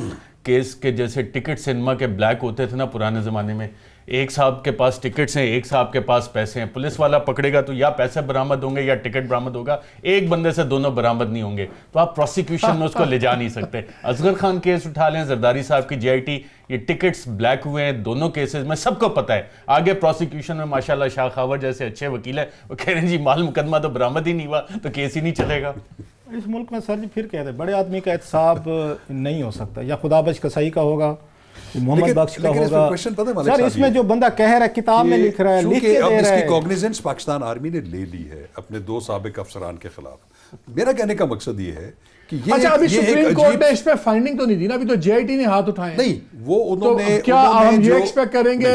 کیس کے جیسے ٹکٹ سنیما کے بلیک ہوتے تھے نا پرانے زمانے میں, ایک صاحب کے پاس ٹکٹس ہیں, ایک صاحب کے پاس پیسے ہیں, پولیس والا پکڑے گا تو یا پیسے برآمد ہوں گے یا ٹکٹ برآمد ہوگا, ایک بندے سے دونوں برآمد نہیں ہوں گے, تو آپ پروسیکیوشن میں اس کو لے جا نہیں سکتے. اصغر خان کیس اٹھا لیں, زرداری صاحب کی جی آئی ٹی, یہ ٹکٹس بلیک ہوئے ہیں دونوں کیسز میں, سب کو پتہ ہے. آگے پروسیکیوشن میں ماشاءاللہ شاہ خاور جیسے اچھے وکیل ہیں, وہ کہہ رہے ہیں جی مال مقدمہ تو برآمد ہی نہیں ہوا تو کیس ہی نہیں چلے گا. اس ملک میں سر جی پھر کہتے ہیں بڑے آدمی کا احتساب نہیں ہو سکتا, یا خدا بخش کسائی کا ہوگا, محمد بخش کا ہوگا. سر اس میں جو بندہ کہہ رہا ہے, کتاب میں لکھ رہا ہے, لکھ کے دے رہا ہے, کاگنیزنس پاکستان آرمی نے لے لی ہے اپنے 2 سابق افسران کے خلاف. میرا کہنے کا مقصد یہ ہے کہ یہ اچھا ابھی سپریم کورٹ نے اس پہ فائنڈنگ تو نہیں دی نا, ابھی تو جے آئی ٹی نے ہاتھ اٹھائے. نہیں, وہ انہوں نے کیا ہم یہ ایکسپیکٹ کریں گے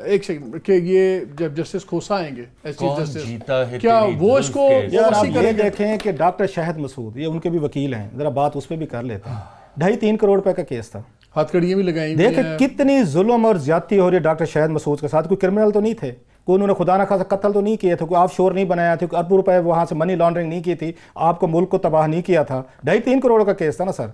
ایک سیکنڈ کہ یہ جب جسٹس کھوسا آئیں گے چیف جسٹس, کیا وہ اس کو آپ یہ دیکھیں کہ ڈاکٹر شاہد مسعود, یہ ان کے بھی وکیل ہیں, ذرا بات اس پہ بھی کر لیتے ہیں. 2.5-3 کروڑ روپے کا کیس تھا, ہاتھ کڑیاں بھی لگائیں. دیکھیں کتنی ظلم اور زیادتی ہو رہی ہے ڈاکٹر شاہد مسعود کے ساتھ. کوئی کرمنل تو نہیں تھے, کوئی انہوں نے خدا نہ خاصا قتل تو نہیں کیے تھے, کوئی آف شور نہیں بنایا تھا, کوئی اربوں روپے وہاں سے منی لانڈرنگ نہیں کی تھی, آپ کو ملک کو تباہ نہیں کیا تھا. 2.5-3 کروڑ کا کیس تھا نا سر.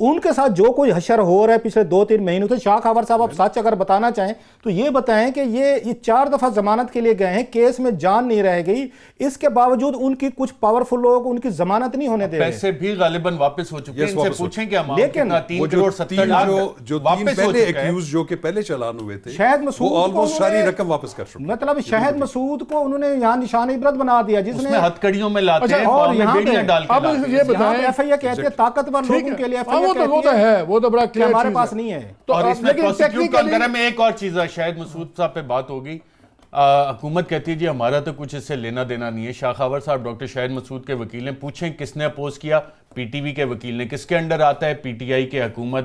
ان کے ساتھ جو کوئی حشر ہو رہا ہے پچھلے 2-3 مہینوں سے, شاہ خاور صاحب آپ سچ اگر بتانا چاہیں تو یہ بتائیں کہ یہ 4 دفعہ ضمانت کے لیے گئے ہیں, کیس میں جان نہیں رہ گئی, اس کے باوجود ان کی کچھ پاورفل لوگ ان کی ضمانت نہیں ہونے دے رہے. پیسے بھی غالباً واپس ہو چکے ہیں, ان سے پوچھیں کیا اماؤنٹ لیکن کتنا, 3 کروڑ 70 لاکھ جو 3 پہلے ایکیوز جو کہ پہلے چلان ہوئے تھے, شاہد مسعود وہ آلموسٹ ساری رقم واپس کر چکے. مطلب شاہد مسعود کو انہوں نے یہاں نشان عبرت بنا دیا, جس نے ہتھ کڑیوں میں لاتے ہیں اور پاؤں میں بیڑیاں ڈال کے اب لاتے ہیں. یہ بتائیں, ایف آئی اے کہتے ہیں طاقتور لوگوں کے لیے, ایف آئی اے وہ تو ہے, وہ تو بڑا کلیئر ہمارے پاس نہیں ہے. اور اس میں پروسیکیوٹ کرنے میں ایک اور چیز ہے, شاہد مسعود صاحب پہ بات ہوگی, حکومت کہتی ہے جی ہمارا تو کچھ اس سے لینا دینا نہیں ہے. شاہ خاور صاحب ڈاکٹر شاہد مسعود کے وکیل ہیں, پوچھیں کس نے اپوز کیا, پی ٹی وی کے وکیل نے. کس کے انڈر آتا ہے, پی ٹی آئی کے حکومت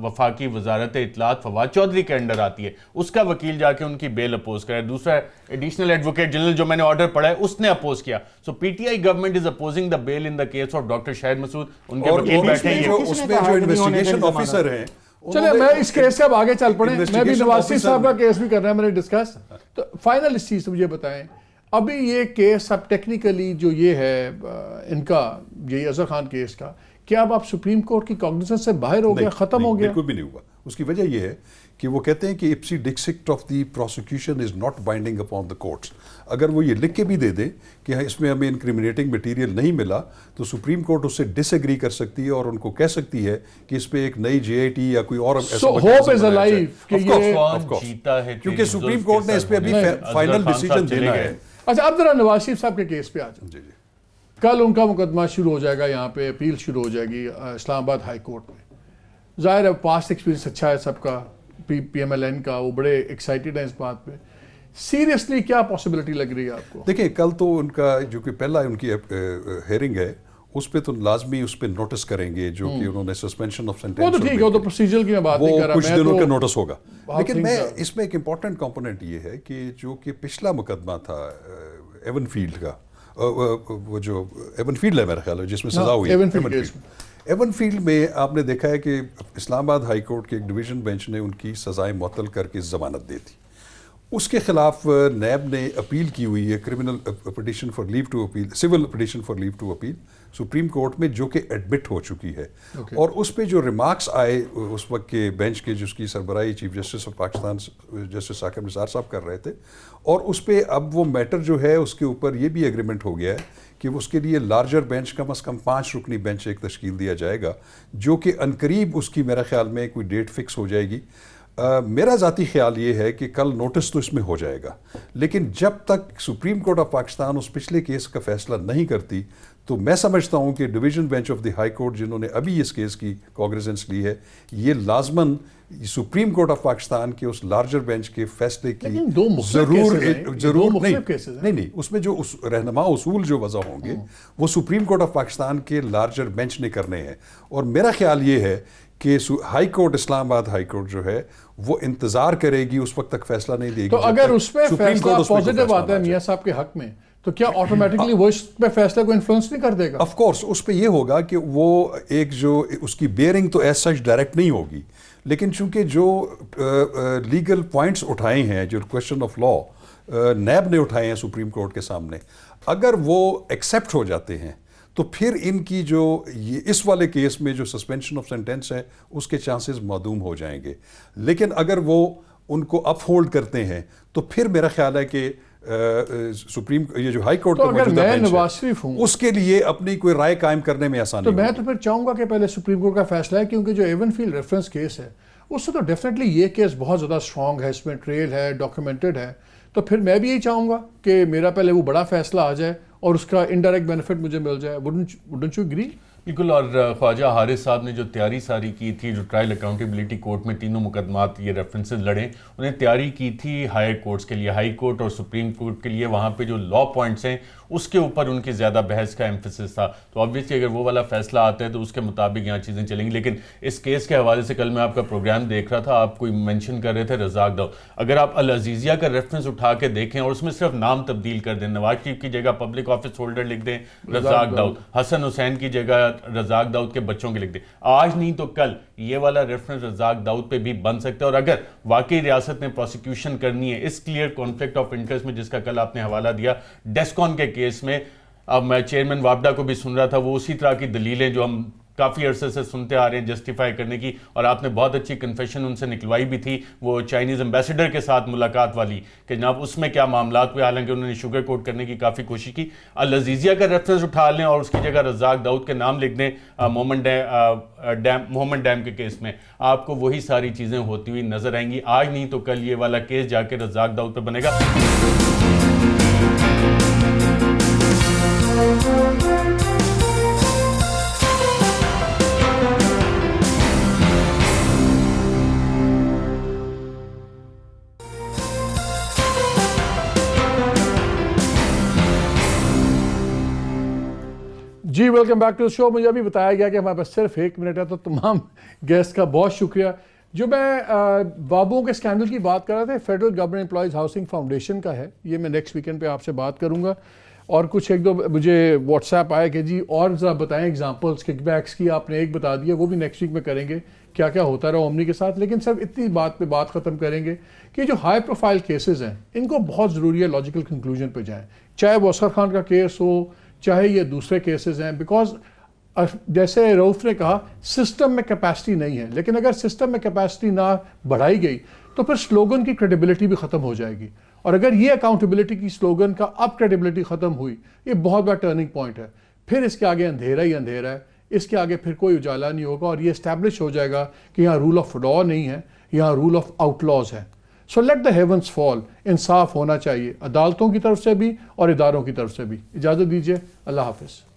وفاقی وزارت اطلاعات فواد چودھری کے انڈر آتی ہے, اس کا وکیل جا کے ان کی بیل اپوز کرے. دوسرا ایڈیشنل ایڈوکیٹ جنرل جو میں نے آرڈر پڑھا ہے اس نے اپوز کیا. So P T I government is opposing the bail in the case of doctor Shahid Masood. ان کے وکیل بیٹھے ہیں, اس میں جو انویسٹیگیشن آفیسر ہیں. چلے میں اس کیس سے اب آگے چل پڑیں, میں بھی نواز شریف صاحب کا کیس بھی کر رہا ہے, میں نے ڈسکس. تو فائنل اس چیز سے مجھے بتائیں, ابھی یہ کیس اب ٹیکنیکلی جو یہ ہے ان کا, یہی اظہر خان کیس کا, کیا اب آپ سپریم کورٹ کی کاگنیزنس سے باہر ہو گیا, ختم ہو گیا؟ بالکل بھی نہیں ہوا. اس کی وجہ یہ ہے کہ وہ کہتے ہیں کہ ipse dixit of the prosecution is not binding upon the courts. اگر وہ یہ لکھ کے بھی دے دیں کہ اس میں ہمیں انکریمنیٹنگ مٹیریل نہیں ملا تو سپریم کورٹ اس سے ڈس ایگری کر سکتی ہے اور ان کو کہہ سکتی ہے کہ اس پہ ایک نئی جے آئی ٹی یا کوئی اور ہوپ از الائیو کہ یہ جیتا ہے, کیونکہ سپریم کورٹ نے اس پہ ابھی فائنل ڈیسیجن دینا ہے. اچھا اب ذرا نواز شریف صاحب کے کیس پہ آ جائیں. جی جی, کل ان کا مقدمہ شروع ہو جائے گا, یہاں پہ اپیل شروع ہو جائے گی اسلام آباد ہائی کورٹ میں. ظاہر ہے پاسٹ ایکسپیرینس اچھا ہے سب کا, پی ایم ایل این کا, وہ بڑے ایکسائٹیڈ ہیں اس بات پہ. सीरियसली क्या पॉसिबिलिटी लग रही है आपको? देखिए, कल तो उनका जो कि पहला उनकी हेयरिंग है उस पे तो लाजमी उस पे नोटिस करेंगे जो कि उन्होंने सस्पेंशन ऑफ सेंटेंस, वो तो ठीक है, वो तो प्रोसीजर की मैं बात नहीं कर रहा, कुछ मैं दिनों तो का नोटिस होगा। बहुत लेकिन मैं things इसमें एक इम्पॉर्टेंट कंपोनेंट ये है कि जो कि पिछला मुकदमा था एवनफील्ड का, वो जो एवनफील्ड है मेरा ख्याल है जिसमें सजा हुई, एवनफील्ड में आपने देखा है कि इस्लामाबाद हाई कोर्ट के एक डिवीजन बेंच ने उनकी सजाएं मुअत्तल करके ज़मानत दे दी। उसके खिलाफ नैब ने अपील की हुई है, criminal petition for leave to appeal, civil petition for leave to appeal supreme court में, जो कि एडमिट हो चुकी है। और उस पे जो रिमार्क्स आए उस वक्त के बेंच के, जिसकी सरबराही chief justice of Pakistan justice Saqib Nisar साहब कर रहे थे, और उस पे अब वो मैटर जो है उसके ऊपर ये भी एग्रीमेंट हो गया है कि उसके लिए लार्जर बेंच कम अज़ कम 5 रुकनी बेंच एक तश्कील दिया जाएगा, जो कि अनकरीब उसकी मेरा ख्याल में कोई डेट फिक्स हो जाएगी। मेरा ज़ाती ख्याल ये है कि कल नोटिस तो इसमें हो जाएगा, लेकिन जब तक सुप्रीम कोर्ट ऑफ पाकिस्तान उस पिछले केस का फैसला नहीं करती, तो मैं समझता हूँ कि division bench of the high court जिन्होंने अभी इस केस की कॉग्निजेंस ली है, ये लाजमन सुप्रीम कोर्ट ऑफ पाकिस्तान के उस लार्जर बेंच के फैसले की जरूर नहीं, उसमें जो उस रहनुमा उसूल जो वजह होंगे वो सुप्रीम कोर्ट ऑफ पाकिस्तान के लार्जर बेंच ने करने हैं। और मेरा ख्याल ये है कि high court, Islamabad high court जो है वो इंतजार करेगी, उस वक्त तक फैसला नहीं देगी। तो अगर उस पे फैसला पॉजिटिव आता है मियां साहब के हक में, तो क्या ऑटोमेटिकली वो इस पे फैसले को इन्फ्लुएंस नहीं कर देगा? ऑफ कोर्स उस पे ये होगा कि वो एक जो उसकी बेयरिंग तो एज सच डायरेक्ट नहीं होगी, लेकिन चूंकि जो लीगल पॉइंट्स उठाए हैं, जो क्वेश्चन ऑफ लॉ नैब ने उठाए हैं सुप्रीम कोर्ट के सामने, अगर वो एक्सेप्ट हो जाते हैं तो फिर इनकी जो ये इस वाले केस में जो सस्पेंशन ऑफ सेंटेंस है उसके चांसेस मादूम हो जाएंगे। लेकिन अगर वो उनको अपहोल्ड करते हैं तो फिर मेरा ख्याल है कि सुप्रीम ये जो हाई कोर्ट तो का मौजूदा मैं बेंच नवाज है शरीफ हूं, उसके लिए अपनी कोई राय कायम करने में आसानी तो मैं तो फिर चाहूंगा कि पहले सुप्रीम कोर्ट का फैसला है, क्योंकि जो एवनफील्ड रेफरेंस केस है उससे तो डेफिनेटली ये केस बहुत ज़्यादा स्ट्रॉन्ग है, इसमें ट्रेल है, डॉक्यूमेंटेड है। तो फिर मैं भी यही चाहूँगा कि मेरा पहले वो बड़ा फैसला आ जाए और उसका इनडायरेक्ट बेनिफिट मुझे मिल जाए। Wouldn't you agree? बिल्कुल। और ख्वाजा हारिस साहब ने जो तैयारी सारी की थी, जो ट्रायल अकाउंटेबिलिटी कोर्ट में तीनों मुकदमात ये रेफरेंसेस लड़े, उन्हें तैयारी की थी हायर कोर्ट्स के लिए, हाई कोर्ट और सुप्रीम कोर्ट के लिए। वहाँ पे जो लॉ पॉइंट्स हैं उसके ऊपर उनकी ज़्यादा बहस का एम्फेसिस था। तो ऑब्वियसली अगर वो वाला फैसला आता है तो उसके मुताबिक यहाँ चीज़ें चलेंगी। लेकिन इस केस के हवाले से कल मैं आपका प्रोग्राम देख रहा था, आप कोई मेंशन कर रहे थे रज़ाक दाऊद। अगर आप अल अज़ीज़िया का रेफरेंस उठा के देखें और उसमें सिर्फ नाम तब्दील कर दें, नवाज शरीफ की जगह पब्लिक ऑफिस होल्डर लिख दें रज़ाक दाऊद, हसन हुसैन की जगह रज़ाक दाऊद के बच्चों के लिख दें, आज नहीं तो कल ये वाला रेफरेंस रज़ाक दाऊद पे भी बन सकता है। और अगर वाकई रियासत ने प्रोसिक्यूशन करनी है इस क्लियर कॉन्फ्लिक्ट ऑफ इंटरेस्ट में, जिसका कल आपने हवाला दिया डेस्कॉन के केस में, अब मैं चेयरमैन वापडा को भी सुन रहा था, वो उसी तरह की दलीलें जो हम काफ़ी अरसे से सुनते आ रहे हैं जस्टिफाई करने की, और आपने बहुत अच्छी कन्फेशन उनसे निकलवाई भी थी वो चाइनीज़ एम्बेसडर के साथ मुलाकात वाली, कि जनाब उसमें क्या मामलात हुए, हालांकि उन्होंने शुगर कोट करने की काफ़ी कोशिश की। अल अज़ीज़िया का रेफरेंस उठा लें और उसकी जगह रज़ाक दाऊद के नाम लिख दें मोहम्मद डैम के केस में, आपको वही सारी चीज़ें होती हुई नजर आएंगी। आज नहीं तो कल ये वाला केस जाके रज़ाक दाऊद पे बनेगा। जी welcome back to the show. मुझे अभी बताया गया कि हमारे पास सिर्फ 1 मिनट है, तो तमाम गेस्ट का बहुत शुक्रिया। जो मैं बाबुओं के स्कैंडल की बात कर रहा था, federal government employees housing foundation का है, ये मैं नेक्स्ट वीकेंड पे आपसे बात करूंगा। और कुछ एक दो मुझे व्हाट्सएप आया कि जी और ज़रा बताएं एग्जांपल्स किकबैक्स की, आपने एक बता दिया, वो भी नेक्स्ट वीक में करेंगे क्या क्या होता रहा ओमनी के साथ। लेकिन सिर्फ इतनी बात पे बात ख़त्म करेंगे कि जो हाई प्रोफाइल केसेस हैं इनको बहुत ज़रूरी है लॉजिकल कंक्लूजन पे जाएँ, चाहे वो असगर खान का केस हो चाहे ये दूसरे केसेस हैं। बिकॉज जैसे रऊफ ने कहा सिस्टम में कैपेसिटी नहीं है, लेकिन अगर सिस्टम में कैपेसिटी ना बढ़ाई गई तो फिर स्लोगन की क्रेडिबिलिटी भी ख़त्म हो जाएगी। और अगर ये अकाउंटेबिलिटी की स्लोगन का अब क्रेडिबिलिटी ख़त्म हुई, ये बहुत बड़ा टर्निंग पॉइंट है। फिर इसके आगे अंधेरा ही अंधेरा है, इसके आगे फिर कोई उजाला नहीं होगा और ये इस्टेब्लिश हो जाएगा कि यहाँ रूल ऑफ लॉ नहीं है, यहाँ रूल ऑफ आउटलॉज है। So let the heavens fall. इंसाफ होना चाहिए अदालतों की तरफ से भी और इदारों की तरफ से भी। इजाज़त दीजिए, अल्लाह हाफिज़।